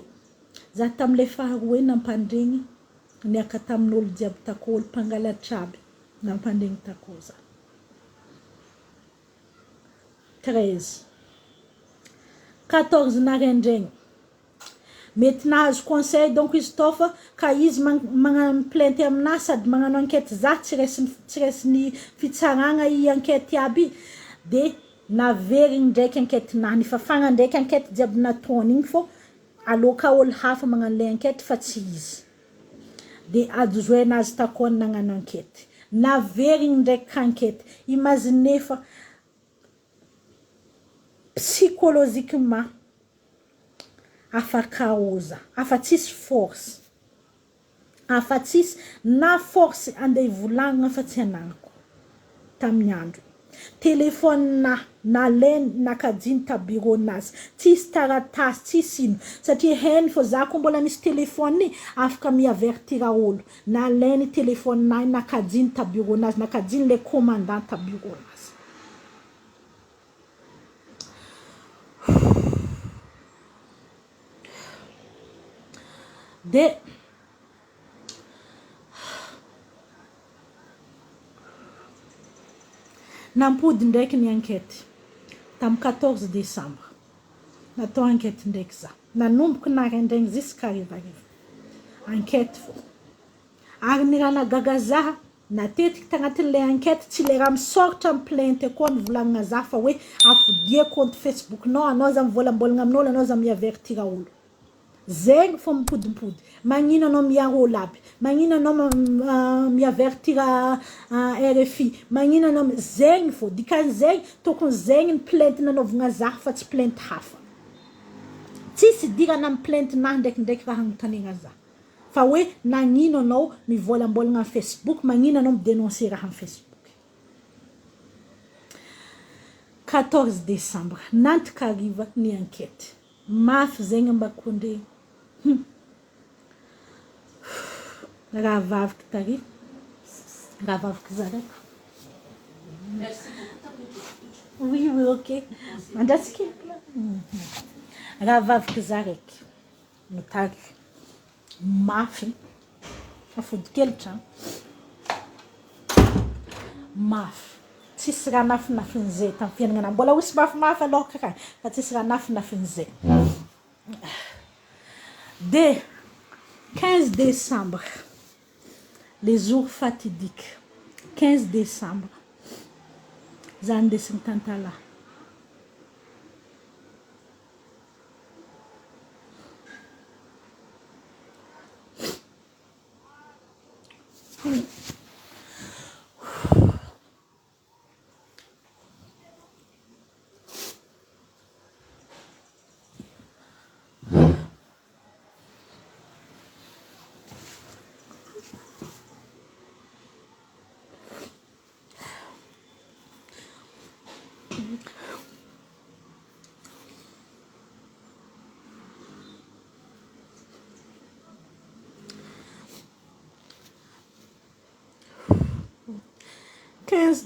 za tam'le faharoa nampandregny niaka tamin'olo jiaby tako olo mpangalatra aby nampandregny tako za 14 narendraigny mety nahazo conseil donc izy tô fa ka izy magnano plainte amina sady magnano enquête za tsy resiny fitsaragna i enquête aby de naverigny ndraiky enquête na nifafagna ndraiky enquête jiaby nataony igny fô aloka olo hafa magnano le enquête fa tsy izy dia ajozoena azy takony nagnano ankety naverigny ndraiky ankety imagine fa psychologiquement afaka oza afa tsisy force afa tsisy na force andeha ivolagnana fa tsy anagnako tamin'ny andro telefone na len nakajiny ta bureau nazy tsisy taratasy tsisy ino satria heny fô za ko mbola misy telefone afaka miavertira olo na leny telefone na nakajiny ta bureau nazy nakajiny le commandant ta bureau nazy de nampody ndraiky ny enquête tam 14 décembre natao enquête ndraiky za nanomboky naraindraigny jusqu'à rivariva enquête fô ary ny raha nagagazaha natetiky tagnatin'le enquête tsy le raha misoratra amin'ny plainte koa nivolagnina za fa hoe afodia compte Facebook nao anao za mivolambolagna amin'olo anao za miavertira olo zegny fô mipodimpody magnino anao miaro olo aby magnino anao miavertira RFI magnino anao zegny fô dikan'zegny tokony zegny ny plainte nanaovagna za fa tsy plainte hafa tsisy dirana amin'ny plainte nahy ndraikindraiky raha agnotanegna za fa hoe nagnino anao mivolambolagna amin'ny Facebook magnino anao midénoncer raha amin'ny Facebook 14 décembre nantika ariva ny enquête mafy zegny mbakondre raha vaviky tary raha vaviky zareko oui oui ok mandratsika raha vaviky zaraiky notary mafy afodikely trano mafy tsisy raha nafinafin'izay tamin'ny fiainagna mbola hoy sy mafimafy aloha karaha fa tsisy raha nafinafin'izay de 15 décembre les jours fatidiques 15 décembre za ndesigny tantala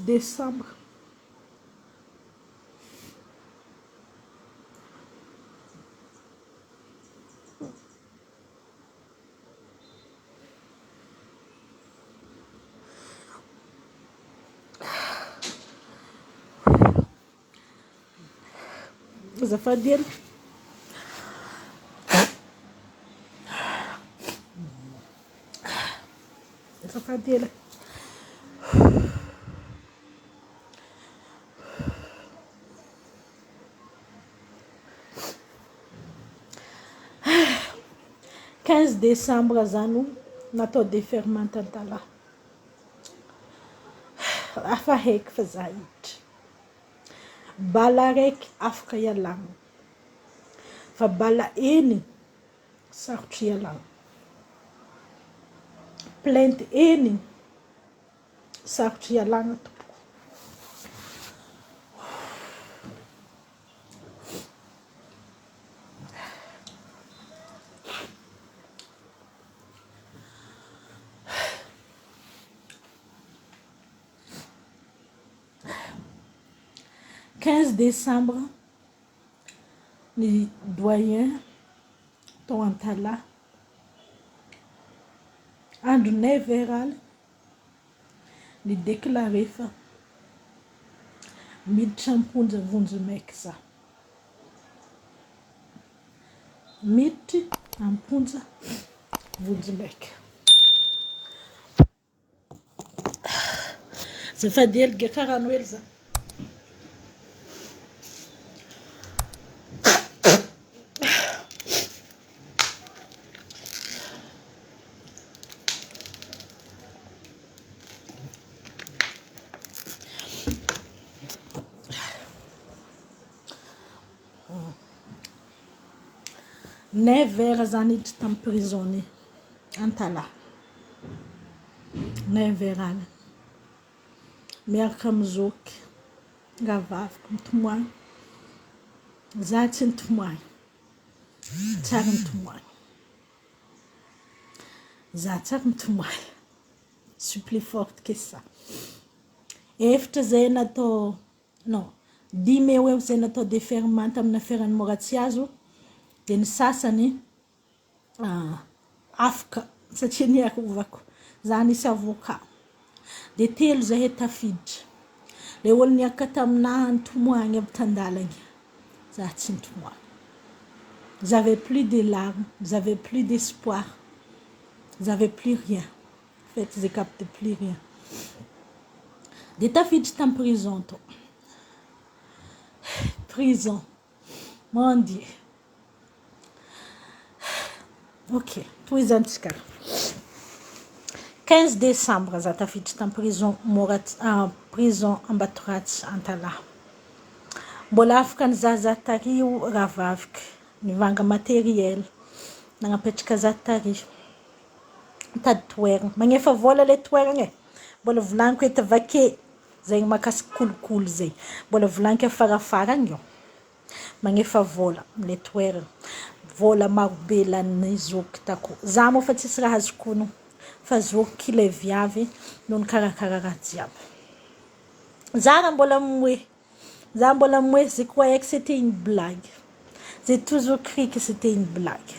décembre zafadiny zafadiny 15 décembre zany natao déferment tantala afa heky fa za hiditra bala raiky afaka ialagna fa bala eny sarotry ialagna plainte eny sarotry ialagna tompoko 15 décembre ny doyen tao antala andro 9 heures ny déclaré fa miditra amponja vonjy maiky za miditry amponja vonjy maiky zafady hely gaka rano hely za 9 heures zany idry tamin'ny prison Antala. 9 heures agny. Miaraka amin'ny zoky, ravaviko mitomany. Za tsy nitomany. Tsara nitomany. Za tsara nitomany. Je suis plus forte que ça. Efitra zay natao, non, 10 eo zay natao déferment tamin'ny aferan'ny Moratsiazo. Dia ny sasany afaka satria niarovako. Za nisy avocat. Dia 3 zahay tafiditra. Le olo niaraka taminahy nitomany aby tandalagna. Za tsy nitomany. J'avais plus de larmes, j'avais plus d'espoir. J'avais plus rien. En fait, je captais plus rien. Dia tafiditra tamin'ny prison to. Prison. Mon Dieu. Ok, toizantsika. 15 décembre za tafiditra tamin'ny prison prison Ambatoratsy Antala. Mbola afaka nizaza tario ravavika, nivanga matériel, nagnapetraka za tario. Mitady toerana, magnefa vola le toerana mbola volaniko eto avake, zay makasika kolokolo zay. Mbola volaniko afarafara agny io. Magnefa vola le toerana. Vola marobe lanin'ny zoky tako. Za moa fa tsisy raha azoko ono. Fa zoky le viavy no nikarakara raha jiaby. Za mbola moué. Za mbola moué, je croyais que c'était une blague. J'ai toujours cru que c'était une blague.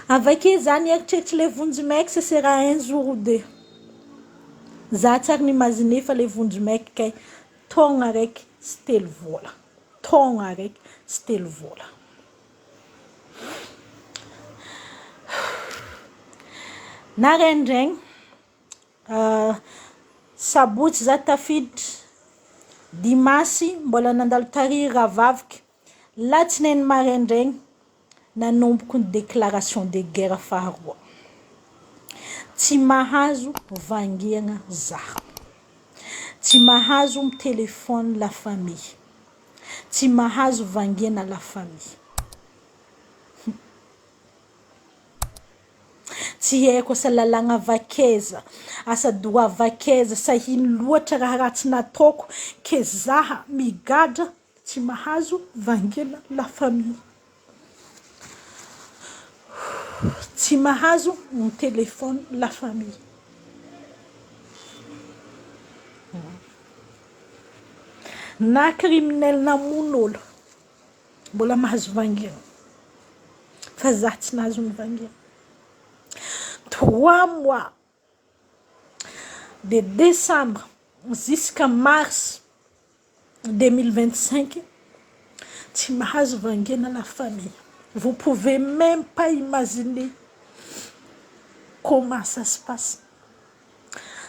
Avake za nieritreritra le vonjimaiky ce sera un jour ou deux. Za tsara nimaginer fa le vonjimaiky kay taogna araiky sy telo vola. Taogna araiky sy telo vola. Naraindraigny sabotsy za tafiditra, dimasy mbola nandalo taria ravavika, latsinainy maraindraigny nanomboko ny déclaration de guerre faharoa. Tsy mahazo vangiana zaho. Tsy mahazo mitelefôny la famille. Tsy mahazo vangiana la famille. Tsy haiko asa lalagna avakeza, asa doa avakeza, sahino loatra raha ratsy nataoko ke zaha migadra tsy mahazo vangiana la famille. Tsy mahazo mitelefôny la famille. Na criminel namon'olo mbola mahazo vangiana. Fa za tsy nahazo ny vangiana. 3 mois de décembre jusqu'à mars 2025, tsy mahazo vangiana la famille. Vous pouvez même pas imaginer comment ça se passe.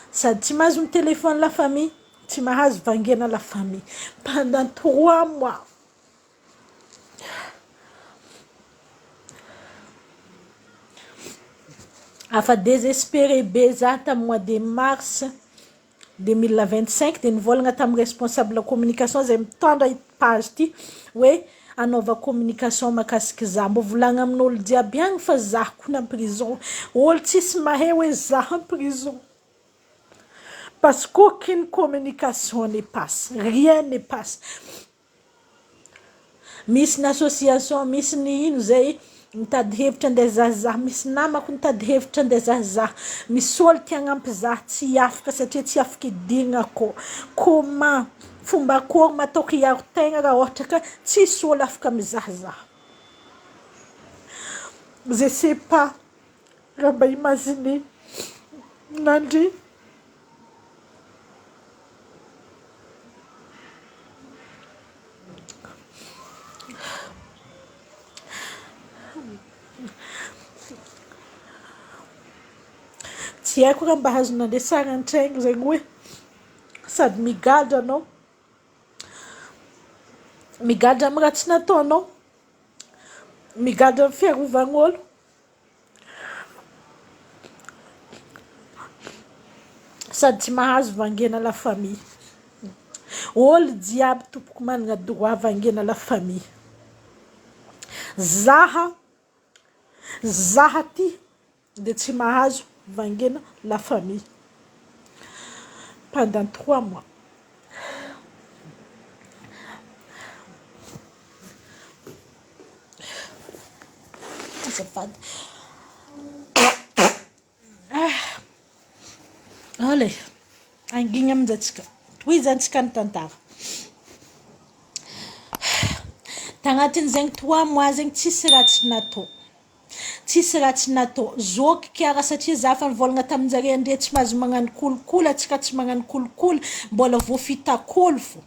Sady tsy mahazo ny téléphone la famille, tsy mahazo vangiana la famille. Pendant 3 mois. Afa désespéré be za tamin'ny mois de mars 2025 dia nivolagna tamin'ny responsable communication zay mitondra page ty hoe anaova communication makasika za. Mbo volagna amin'olo jiaby agny fa za kona en prison. Olo tsisy mahay hoe za en prison. Parce qu'aucune communication ne passe. Rien ne passe. Misy ny association, misy ny ino zay mitady hevitra andeha zaza. Misy namako mitady hevitra andeha zaza. Misy olo tia hagnampy za tsy afaka satria tsy afaka idirigna akao. Comment? Fomba akory mataoko hiaro tegna raha ohatra ka tsisy olo afaka mizahazaha. Je sais pas. Raha mba imaginer. Nandry. Tsy haiko raha mba azonao andeha sara an-tsaigny zegny hoe sady migadra anao, migadra amin'ny raha tsy nataonao, migadra amin'ny fiarovagn'olo, sady tsy mahazo vangiana la famille. Olo jiaby tompoko managna droit vangiana la famille. Zaha Zahaty de tsy mahazo vangena la famille pendant 3 mois. Azafady. Allez, angigny amin'antsika. Tohiza antsika ny tantara. Tagnatin'izegny 3 mois zegny tsisy ratsy natao. Tsisy ratsy natao. Zoky kiara satria za fa nivolagna tamin'jare andre tsy mahazo magnano kolikoly, atsika tsy magnano kolikoly, mbola voafitakolo fo.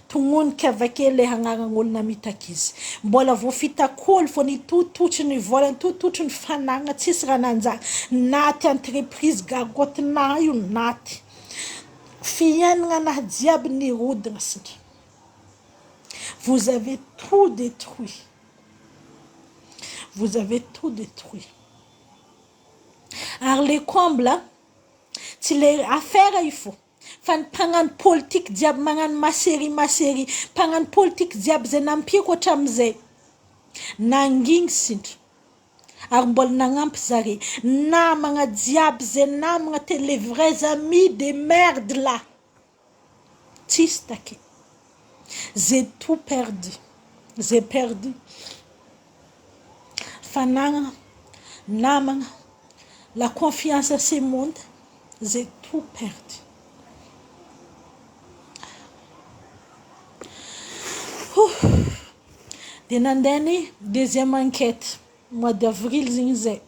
Tognonika avake le hagnaran'olo namitaky izy. Mbola voafitakolo fo ny tototry ny vola, ny tototry ny fanagna, tsisy raha nanjary. Naty entreprise gargotina io naty. Fiainana na diable ni rodigna sika. Vous avez tout détruit. Vous avez tout détruit. Alors les combles, c'est les affaires il faut. Fan pangan politique diab mangan maseri, pangan politique diab zenampi ko chamze. Nanging sint. Arbol nangamp zari. Na manga diab zenam nga les vrais amis de merde là. Tistake. J'ai tout perdu. J'ai perdu. Fananga, namanga, la confiance à ce monde, j'ai tout perdu. Denandeni, deuxième enquête, mois d'avril, zinzé.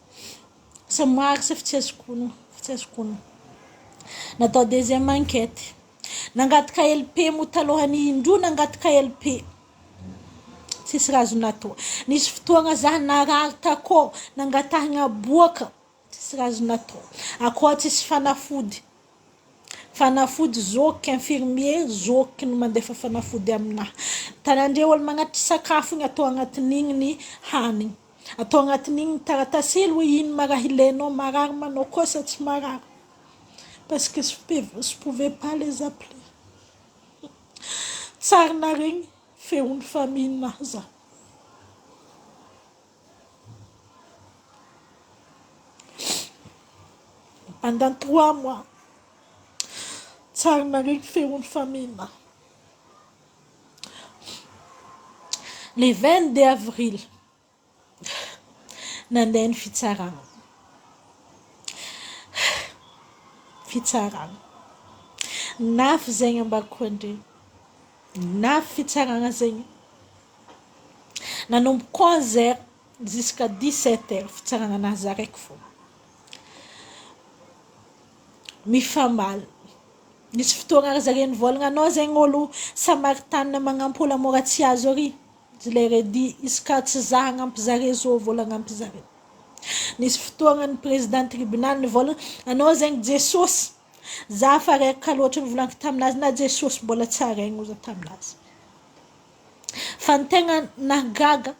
C'est moi qui fais ce qu'on Nata deuxième enquête. Nangat KLP mutalohani indou nangat KLP. Tsisy razo natao. Nisy fotoagna za nararita ko nangatahagna boaka. Tsisy razo natao. Akao tsisy fanafody. Fanafody zoky infirmier, zoky no mandefa fanafody aminaha. Tanandre olo magnatry sakafo igny atao agnatin'igny ny hanigny. Atao agnatin'igny ny taratasy hoe ino maraha ilainao marary manao koa sa tsy marary. Parce que je pouvais pas les appeler. Tsarina regny feon'ny famille naza. Pendant 3 mois, tsarina regny feon'ny famille na. Le 22 avril, nandeha ny fitsaragna. Fitsaragna. Nafy zegny ambako andre. Nafy fitsaragna zegny. Nanombo 11h jusqu'à 17h fitsaragna nazy araiky fo. Mifamaly. Nisy fotoagna zare nivolagna anao zegny olo Samaritane magnampy mora tsy azo ary. Je leur ai dit iska tsy za hagnampy zare zo vola hagnampy zare. Nisy fotoagna ny président tribunal nivolagna anao zegny Jesosy. Za fa reka loatra nivolagna taminazy na Jesosy mbola tsaraigny oza taminazy. Fa ny tegna nagaga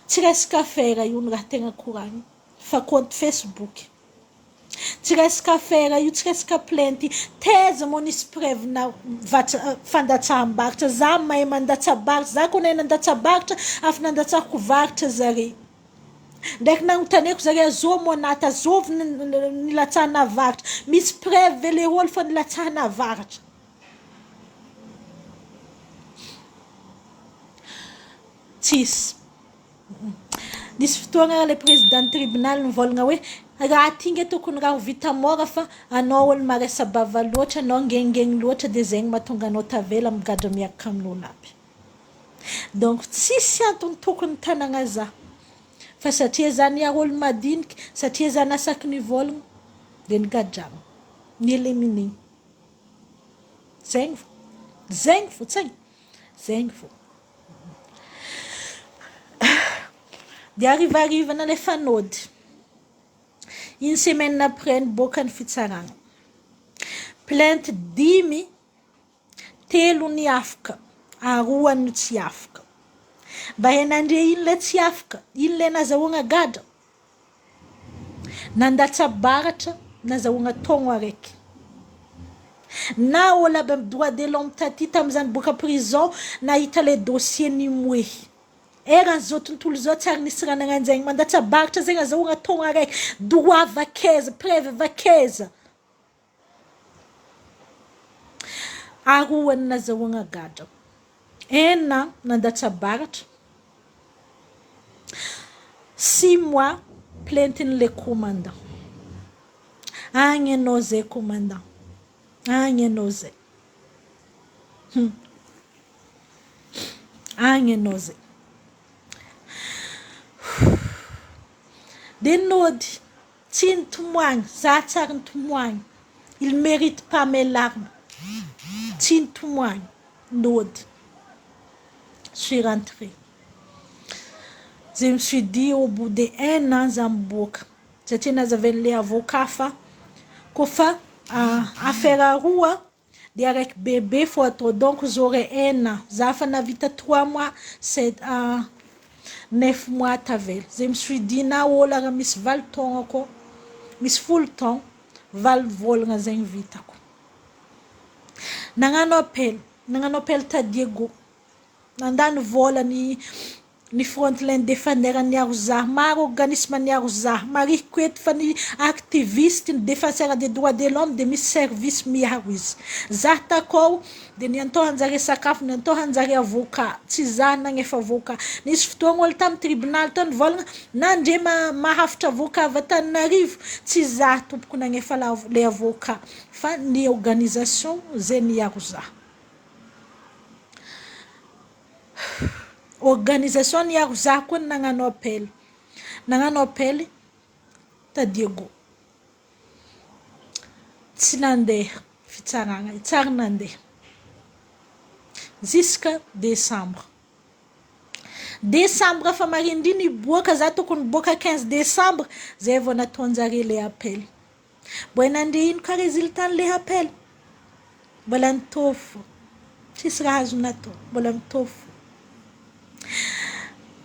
tsy resaka affaire io ny raha tegna koragny fa compte Facebook. Tsy resaka affaire io, tsy resaka plainte. Teza mo nisy preuve na fandatsaham-baritra. Za mahay mandatsa-baritra. Za koa nandatsa-baritra, afa nandatsahako varitra zare. Ndraiky nagnotaneko zare zo mo nata zovy nilatsahana varitra. Misy preuve ve le olo fa nilatsahana varitra. Tsisy. Nisy fotoagna le président tribunal nivolagna hoe raha tinga tokony raha vita mora fa anao olo maresa bava loatra, anao ngengengny loatra de zegny mahatonga anao tavela migadra miaraka amin'olo aby. Donc tsisy antony tokony tanagna za. Fa satria za niaro olo madiniky, satria za nasaky nivolagna de nigadragna. Nieliminer. Zegny fo. Zegny fo, tsegny. Zegny fo. De arriva le fanody. Une semaine après niboaka ny fitsaragna. Plainte 10 telo ny afaka, aroa ny tsy afaka. Mba henandre ino le tsy afaka, ino le nazahoagna gadra. Nandatsa-baratra, nazahoagna taogno araiky. Na olo aby droit de l'homme taty tam'izany boaka prison, nahita le dossier nimoehy. Eran zao tontolo zao tsara nisy raha nagnanjaigny mandatsabaratra zegny azahoagna taogna araiky droit vakeza preuve vakeza aroany nazahoagna gadra enina nandatsabaratra 6 mois plaintin'le commandant agny anao zay commandant agny anao zay agny anao zay de nody tsy nitomoagny za tsara nitomoagny il mérite pas mes larmes tsy nitomoagny nody je suis rentrée. Je me suis dit au bout de 1 an za miboaka satria nazaven'le avocat fa kofa affaire roa de araiky bébé fo atao donc j'aurais 1 an za fa navita 3 mois c'est 9 mois tavela. Je me suis dit na ôla raha misy 20 taogno akô misy 10 taogno 20 vôlagna zegny vitako. Nagnano appel ta Diego nandany vola ni frontline défendeur niaro za maro organisme niaro za mariko eto fa ni activiste ni défenseur des droits de l'homme de misy service miaro izy za takao de niantohanjare sakafo niantohanjare avocat tsy za nagnefa avocat nisy fotoagna olo tamin'ny tribunal tany volagna nandre mahafitra avocat avy Antananarivo tsy za tompoko nagnefa le avocat fa ni organisation zay niaro za organisation niaro za koa nagnano appel ta Diego tsy nandeha fitsaragna tsara nandeha jusqu'à décembre fa marindriny iboaka za tokony boaka 15 décembre zay vao nataonjare le appel boy nande ino ka résultat le appel mbola nitofo tsisy raha azo natao mbola mitofo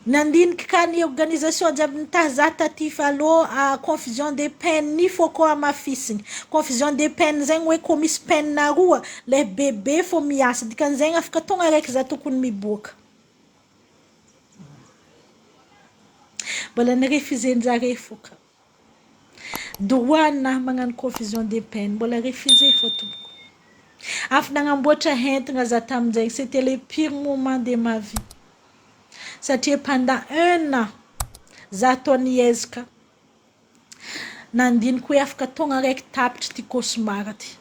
nandiniky ka ny organisation jiaby nitaha za taty fa alô confusion des peines ni fô koa amafisigny confusion des peines zegny hoe koa misy peine roa le bébé fô miasa dikan'zegny afaka taogna araiky za tokony miboaka mbola nirefusenjare fô ka droit na magnano confusion des peines mbola refusé fô tompoko afaka nagnamboatra entagna za tamin'zegny c'était le pire moment de ma vie satria pendant 1 an za tô niezaka nandiniky hoe afaka taogna araiky tapitry ty cauchemar ty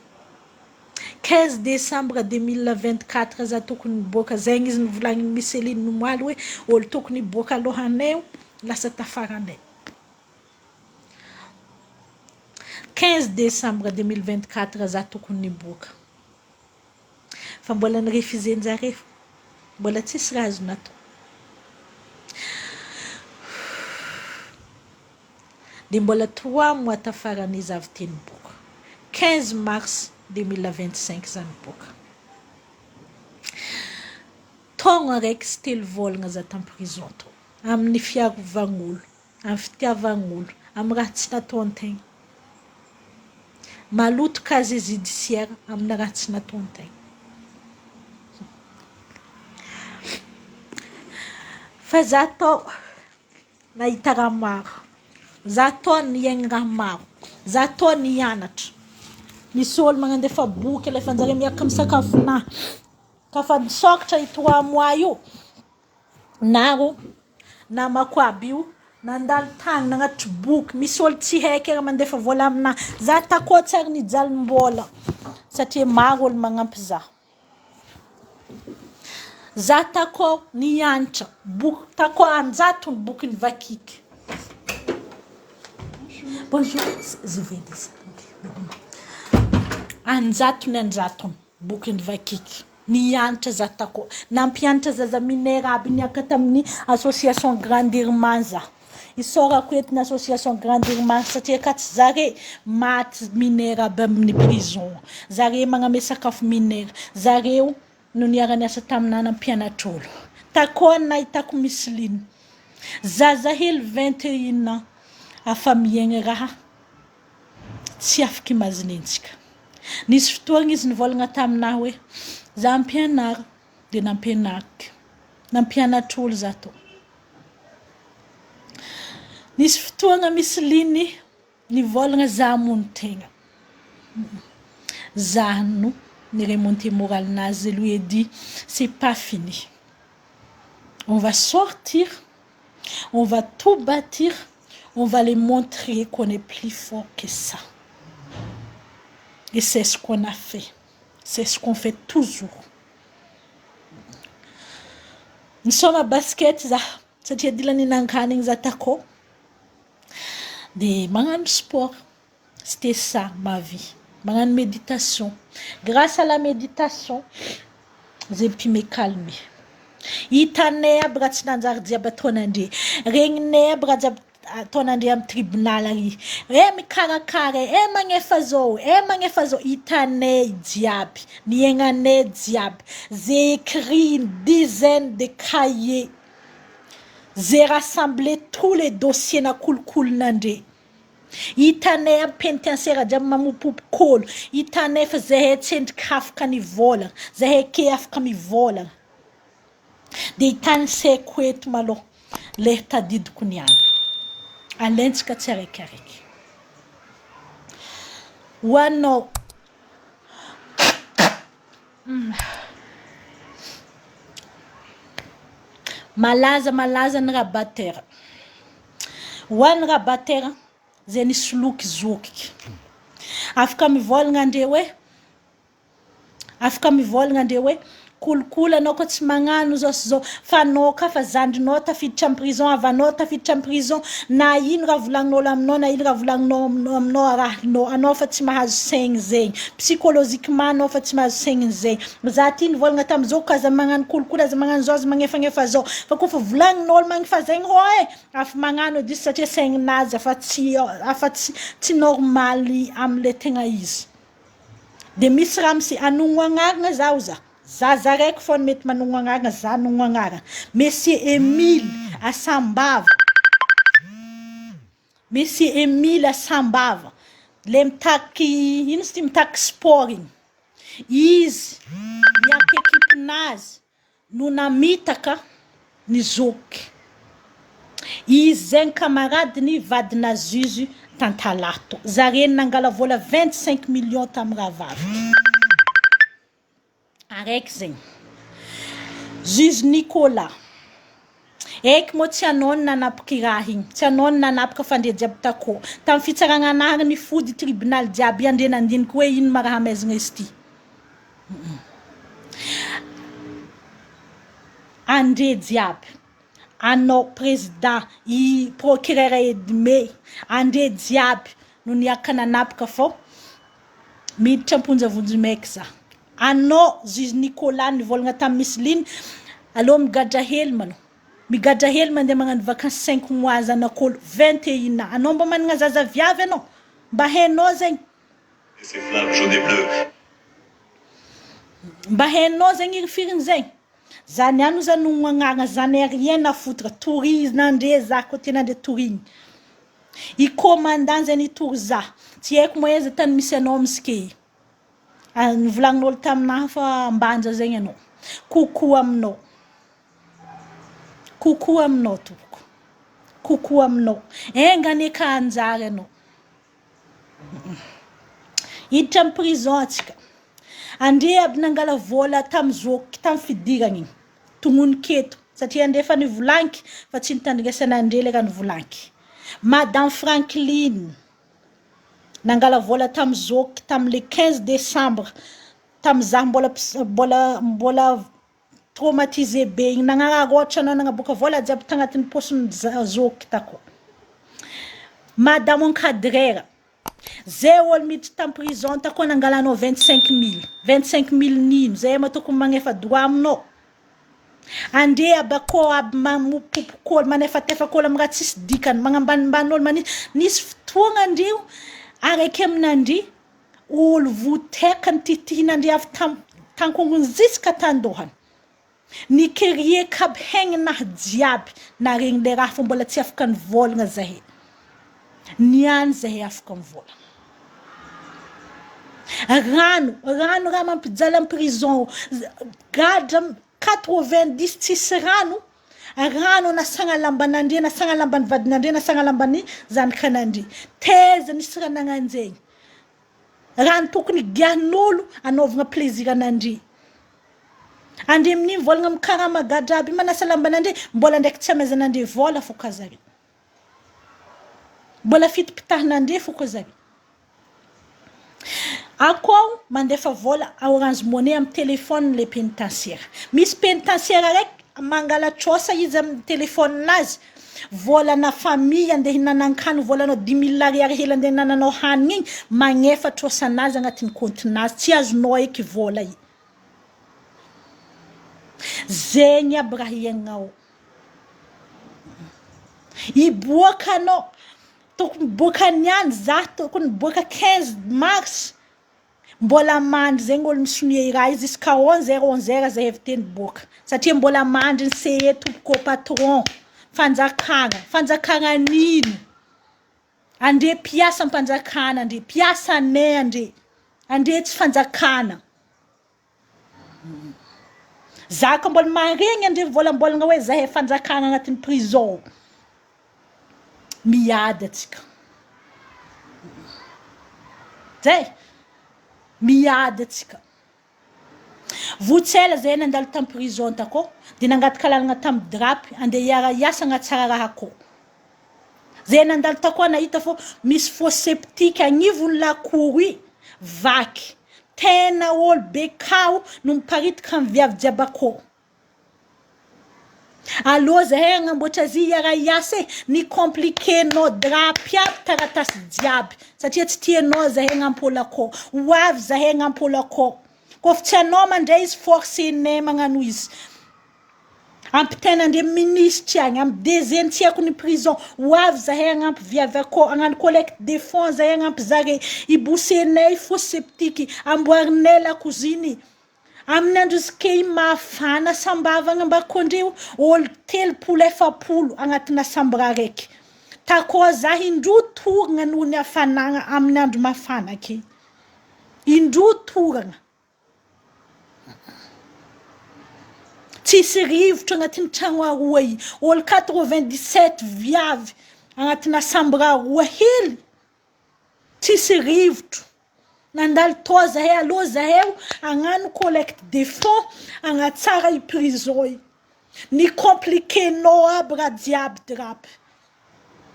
15 décembre 2024 za tokony miboaka zegny izy nivolagnin'ny Micheline Nomoaly hoe olo tokony miboaka alohanay lasa tafaranay 15 décembre 2024 za tokony niboaka fa mbola nirefusenjare mbola tsisy raha azo natao de mbola 3 mois tafaran'izy avy teny boka 15 mars 2025 za niboaka taogno araiky sy telo vôlagna za tam-prison to amin'ny fiarovan'olo amin'ny fitiavagn'olo amin'ny raha tsy nataon-tegna maloto casier judiciaire amin'ny raha tsy nataon-tegna fa za tao nahita raha maro za tao niaigny raha maro za tao nianatra misy olo magnandefa boky alefanjare miaraka misakafona ka fa nisokatra i 3 mois io naro namako aby io nandalo tagny nagnatitry boky misy olo tsy haiky raha mandefa vola amina za takao tsara nijalim-bola satria maro olo magnampy za takao nianatra boky takao anjato ny boky ny vakiky bonjour je vais descendre anjatony boky ny vakiky nianatra za takao nampianatra zaza minera aby niaka tamin'ny association Grand Irmans za isorako eto ny association Grand Irmans satria ka tsy zare maty minera aby amin'ny prison zare magname sakafo minera zareo no niara-niasa tamin'ny nampianatra olo takao nahitako Micheline zaza hely 21 ans afa miaigny raha tsy afaka imazinentsika nisy fotoagna izy nivolagna taminahy hoe za mpianara de nampianarika nampianatra olo za to Nisy fotoagna misy liny nivolagna za mony tegna. Zahno ni remonter moralinazy, lui a dit c'est pas fini. On va sortir, on va tout bâtir, on va les montrer qu'on est plus fort que ça. Et c'est ce qu'on a fait. C'est ce qu'on fait toujours. Nous sommes à basket, c'est-à-dire dilani nankaning zatako. De maman sport, c'était ça ma vie. Maman méditation. Grâce à la méditation, j'ai pu me calmer. Itanay abratsy nanjary atonandre. Regninay abratsy atonandre am tribunal ari. Mikarakara, magnefa zao. Itanay diaby, niaignanay diaby. J'ai écrit une dizaine de cahiers. J'ai rassemblé tous les dossiers na cool nandre. Itanay penitentiaire jiaby mamopopokolo. Itanay fa zahay tsendriky afaka nivolagna, zahay ke afaka mivolagna. De itany saiko eto maloha le tadidiko niany. Alentsika tsiraikaraiky. Ho anao malaza ny rabatera. Ho an'ny rabatera zay nisy loky zokiky. Afaka mivolagna andre hoe kolokolo anao ko tsy magnano zao fa anao ka fa zandrinao tafiditra am prison, avanao tafiditra am prison, na ino raha volagninolo aminao, na ino raha volagninao aminao arahinao, anao fa tsy mahazo saigny zegny, psychologiquement anao fa tsy mahazo saigny zegny. Za ty nivolagna tamizao ka aza magnano kolokolo, aza magnano zao, aza magnefa zao, fa koa fa volagninolo magnefa zegny afa magnano edy satria saigninazy afa tsy normaly amle tegna izy. De misy raha misy anogno agnarana za raiky fô mety manogno agnarana, za nogno agnarana. Monsieur Emile Asambava. Le mitaky, ino sy mitaky sport igny. Izy, miaky ekipinazy, no namitaka nizoky. Izy zegny kamaradiny vadinazy izy tantalato. Zareny nangala vola 25 millions tam ravavy. Araiky zegny. Juge Nicolas. Eky mo tsy anao nanapaky raha igny. Tsy anao nanapaka fandre jiaby tako. Tam fitsaragna anahy ny fody tribunal jiaby andre nandiniky hoe ino maraha maizigna izy ty. Andre jiaby. Anao président, i procureur Edmé, andre jiaby no niaka nanapaka fô miditra amponja vonjimaiky za. Anao juge Nicolas nivolagna tam Miss Lynn, allo migadra hely manao. Migadra hely mandeha magnano vacances 5 mois zanak'olo 21 ans. Anao mba managna zaza viavy anao? Mba hainao zegny? Ces flammes jaunes et bleues. Mba hainao zegny iry firiny zegny? Zany ano zanogno agnarana, zany rien à foutre. Tourisme nandre za côté nandre tourigny. I commandant zany tour za. Tsy haiko moa izy tany misy anao miske. Volagnin'olo taminahy fa ambanja zegny anao. Coucou aminao. Coucou aminao tompoko. Coucou aminao. Engane ka anjary anao. Hiditra am prison atsika. Andre aby nangala vola tam zoky tam fidiragna igny. Tongony keto satria andre fa nivolanky fa tsy nitandrinesana andre le raha nivolanky. Madame Franklin nangala vola tam zoky tam le 15 décembre tam za mbola traumatisé be igny nagnararotra anao nagnaboaka vola jiaby tagnatin'ny posiny zoky tako. Madame encadreur zay olo miditra tam prison tako nangalanao 25 000 nino zay matoko magnefa droit aminao. Ande abako aby mamopopokolo manefatefakolo am raha tsisy dikany magnambanimban'olo nisy fotoagna andrio araiky aminandry olo votekany titihinandry avy tankongony ziska tandohany. Nikerie kab hengninahy jiaby na regny le raha fa mbola tsy afaka nivolagna zahay. Niany zahay afaka mivolagna. Rano raha mampijala am prison gadra 90 tsisy rano rano nasagna lamban'andre nasagna lamban'ny vadin'andre nasagna lamban'ny zanakan'andre teza nisy raha nagnanjegny rano tokony giahin'olo anaovagna plaisir an'andre andre amin'igny volagna mikarama gadraby manasa lamban'andre mbola ndraiky tsy amezan'andre vola fô kazary mbola fitipitahan'andre fô kazary akao mandefa vola Orange Money amin'ny téléphone le pénitentiaire misy pénitentiaire araiky mangala trosa izy amin'ny téléphone nazy vola na famille andeha hinanan-kany volanao 10 000 ariary hely andeha hinananao hanigny igny magnefa trosanazy agnatin'ny compte-nazy tsy azonao eky vola io zegny aby raha iaignao iboakanao tokony boaka niany za tokony boaka 15 mars mbola mandry zegny olo misogny raha izy jusqu'à 11h zay avy teny boaka satria mbola mandry ny CE tompoko patron fanjakagna nino andre piasa ampanjakana andre piasa ne andre tsy fanjakana zaka mbola maregny andre volambolagna hoe zahay fanjakana agnatin'ny prison miady atsika zay miady atsika votsela zay nandalo tam prison tako de nangatika lalagna tam drapy andeha hiara hiasa agnatsara raha akô zay nandalo tako nahita fô misy faux septique agnivon'ny lakoro vaky tena olo bekao no miparitika amin'ny viavy jiaby akô allo zahay agnamboatra azy hiara hiasa ny compliquenao drapy aby taratasy jiaby satria tsy tianao zahay agnampôla akô hoavy zahay agnampôla akô kofa tsy anao mandray izy forcé ne magnano izy ampitain'andre ministre agny amin'ny DG tsy ako ny prison hoavy zahay agnampy viavy akô agnano collecte des fonds zahay agnampy zare ibosenay faux septique amboarinay la cousine amin'ny andro zike mafana sambava agnambakondreo olo 3 agnatina sambra araiky takô za indrotoragna noho ny hafanagna amin'ny andro mafana ake indrotoragna tsisy rivotro agnatin'ny tragno aroa i olo 97 viavy agnatina sambra aroa hely tsisy rivotro nandalo to zahay allo zahay agnano collecte des fonds agnatsara i prison i ny compliquenao aby raha jiaby drapy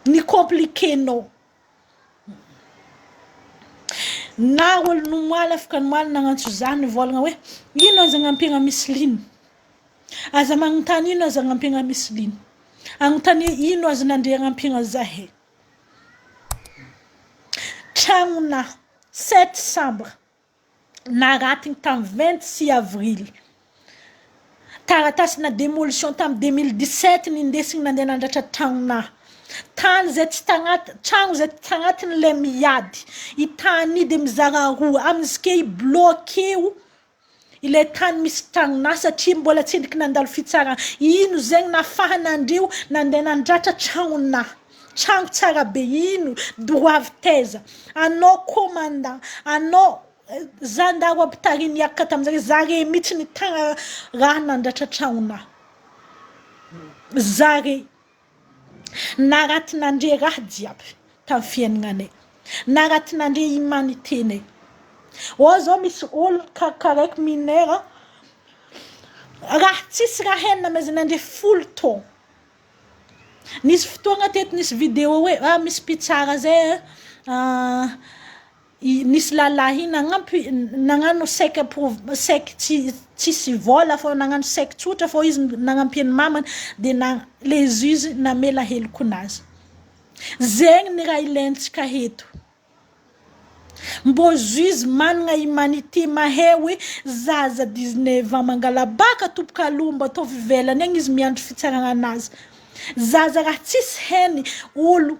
ny compliquenao na olo nomoala afaka nomoala nagnantso zany volagna hoe ino aza agnampigna misiliny aza magnontany ino aza agnampigna misiliny agnontany ino aza nandre agnampigna zahay tragnona 7 sambre naratigny tam 26 avril taratasy na démolition tam 2017 nindesigny nandeha nandratra tragnona tany zay tsy tagnaty tragno zay tsy tagnatiny le miady i tany de mizara roa amizike i bloqueo ile tany misy tragnona satria mbola tsindriky nandalo fitsara ino zegny nafahanandreo nandeha nandratra tragnona tragno tsara be ino doavy teza anao commandant anao zandaro aby tariny yakka tamizare zare mihitsy ny tagna raha nandratra tragnona zare naratin'andre raha jiaby tam fiaignanay naratin'andre humaniténay o zao misy olo karaiky minera raha tsisy raha henna amezan'andre folo taogno nisy fotoagna teto nisy vidéo hoe misy pitsara zay nisy lalahy nagnano sec tsisy vola fô nagnano sec tsotra fô izy nagnampiany mamany de le juge namela heloko nazy zegny ny raha ilaintsika heto mbo juge managna humanité mahay hoe zaza 19 ans mangalabaka topoka lomba tô vivelany agny izy miandro fitsaragna anazy zaza raha tsisy heny olo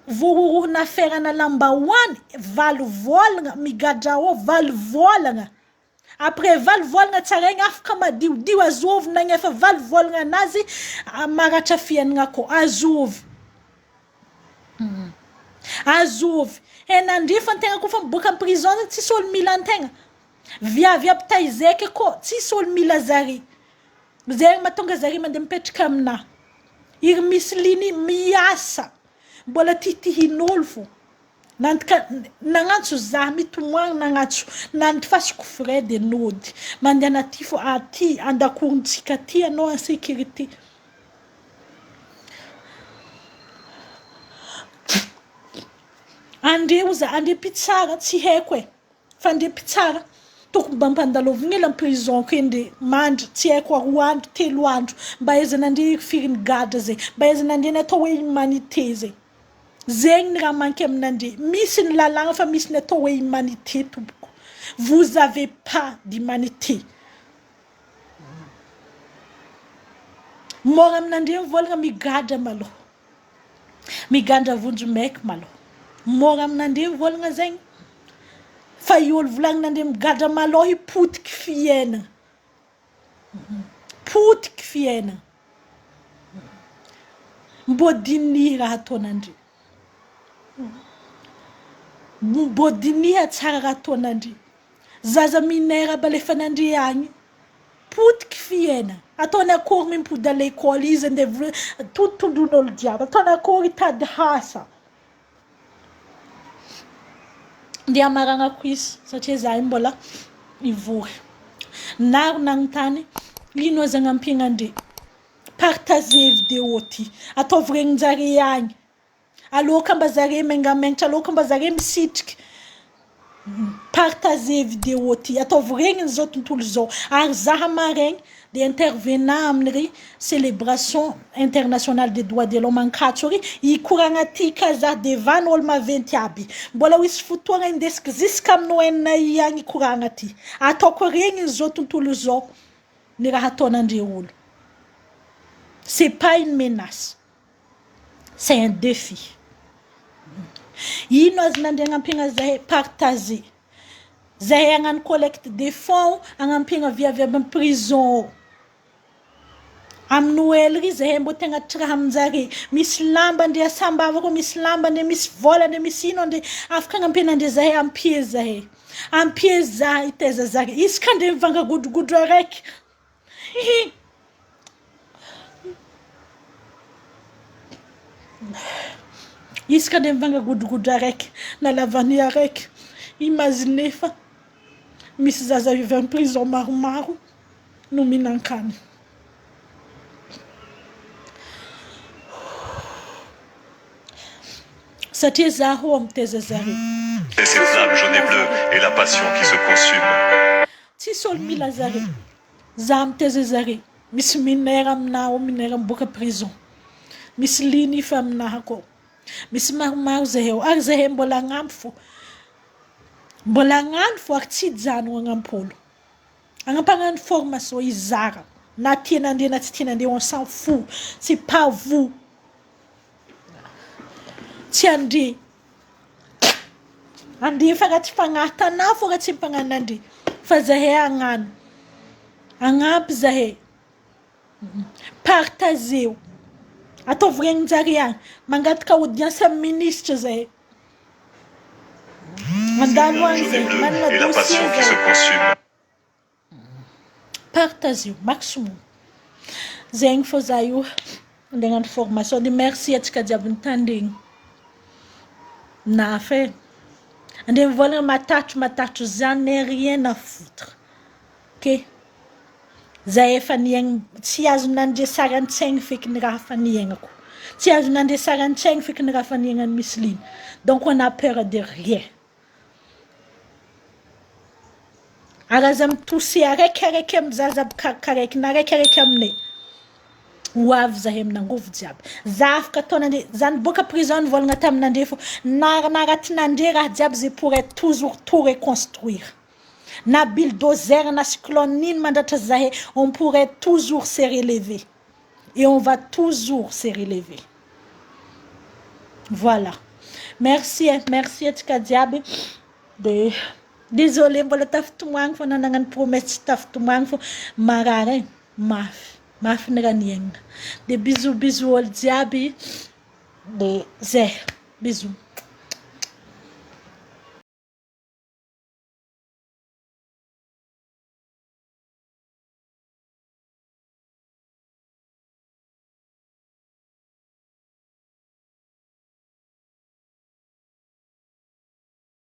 vororohona ferana lambahoany valo volagna migadrao valo volagna après valo volagna tsaraigny afaka madiodio azovina agny efa valo volagna anazy maratra fiaignana akô azovy azovy henandrifa antegna kofa miboaka amin'ny prison tsisy olo mila antegna viavy aby taizeky akô tsisy olo mila zare Zegny mahatonga zare mandeha mipetraka amina. Iry misy liny miasa. Mbola titihin'olo fo. Nagnantso za mitomagny nagnantso nandifasiko frais de nody. Mandeha anaty fo aty andakorontsika aty anao en sécurité. Andeo za ande pitsara tsy haiko e. Fa ande pitsara tokony mba ampandalovigny ela prison kende mandry tsy haiko 2 andro 3 andro mba ezana ande firiny gadra zay mba ezana ande natao hoe humanité zay. Zegny raha manky aminande misy ny lalagna fa misy ny atao hoe humanité tompoko. Vous avez pas d'humanité. Mora aminande mivolagna migadra maloha. Migandra vonjy maiky maloha. Mora aminande mivolagna zegny. Fa iolo volagnande migadra maloha ipotiky fiaina. Potiky fiaina. Mbodini raha ataonandre. Mbodini tsara raha ataonandre. Zaza minera balefa nandre agny. Potiky fiaina. Ataony akory mimpody à l'école izy ande tondron'olo diabo. Ataony akory hitady hasa. Dia amarana kuis satria za mbola ivory. Naro nagnontany ino aza gnampignande. Partager vidéo ty. Ataovy regninjare agny. Aloka mba zare mengamengtra aloka mba zare misitriky. Partager vidéo ty. Ataovy regniny zao tontolo zao. Ary zaha maregny de intervenant amin'ny célébration internationale des droits de l'homme ankatso ry ikoragna ty kaza devant olo maventy aby. Mbola wisy fotoagna indesiky ziska amin'ny enina agny ikoragna ty. Ataoko regniny zao tontolo zao ny raha ataonandre olo. C'est pas une menace. C'est un défi. Ino azy nande agnampigna zahay partager. Zahay agnano collecte des fonds agnampigna viavy amin'ny prison. Am Noël ry zahay mbo tegna traha aminjare. Misy lamba ande asambava ko misy lamba ande misy vola ande misy ino ande afaka agnampinande zahay ampie zahay. Ampie zahay iteza zare. Iska ande mivanga godrogodro araiky. Iska ande mivanga godrogodro araiky na lavany araiky. Imagine fa misy zaza vivy en prison maromaro no minan-kany. Satria zaho amteza zare. C'est ces flammes jaunes et bleues et la passion qui se consume. Tsy sol mila zare. Za amteza zare. Misy minera aminao, minera miboaka prison. Misy liny fa aminaha ko. Misy maromaro zahay. Ary zahay mbola agnampy fo. Mbola agnano fo ary tsy jano agnampolo. Agnampagnano formation izara. Na tianande na tsy tianande on s'en fout. C'est pas vous. Tsy ande. Ande fa raha tsy fagnatanao fo raha tsy mpagnanande. Fa zahay agnano. Agnampy zahay. Partageo. Ataovy regninjare agny. Mangataka audience amin'ny ministre zahay. Mandalo agny zahay. Manana Et la passion dossier qui se zahay. consume. Partageo. Maximum. Zegny fô za io. Ande agnano formation. De merci atsika jiaby nitandregny. Na fait. Ande mivolagna matatro j'en ai rien à foutre. Ok? Zahay efa niaigny tsy azo nandre saran-tsaigny feky ny raha fa niaignako. Tsy azo nandre saran-tsaigny feky ny raha fa niaignan'ny Miss Liny. Donc on a peur de rien. Araza mitosy araiky amin'ny zaza karaiky na araiky aminay. Ho avy zahay aminangovo jiaby. Za afaka ataonande zany boka prison volagna taminande fo naratinande raha jiaby zay pourrait toujours tout reconstruire. Na bulldozer na cyclone mandatra zahay, on pourrait toujours se relever. Et on va toujours se relever. Voilà. Merci atsika jiaby. Désolé mbola tafitomoagny fô nanagna promesse tsy tafitomoagny fô marary mafy ny raha niaignana. De bisous olo jiaby. De zay. Bisous.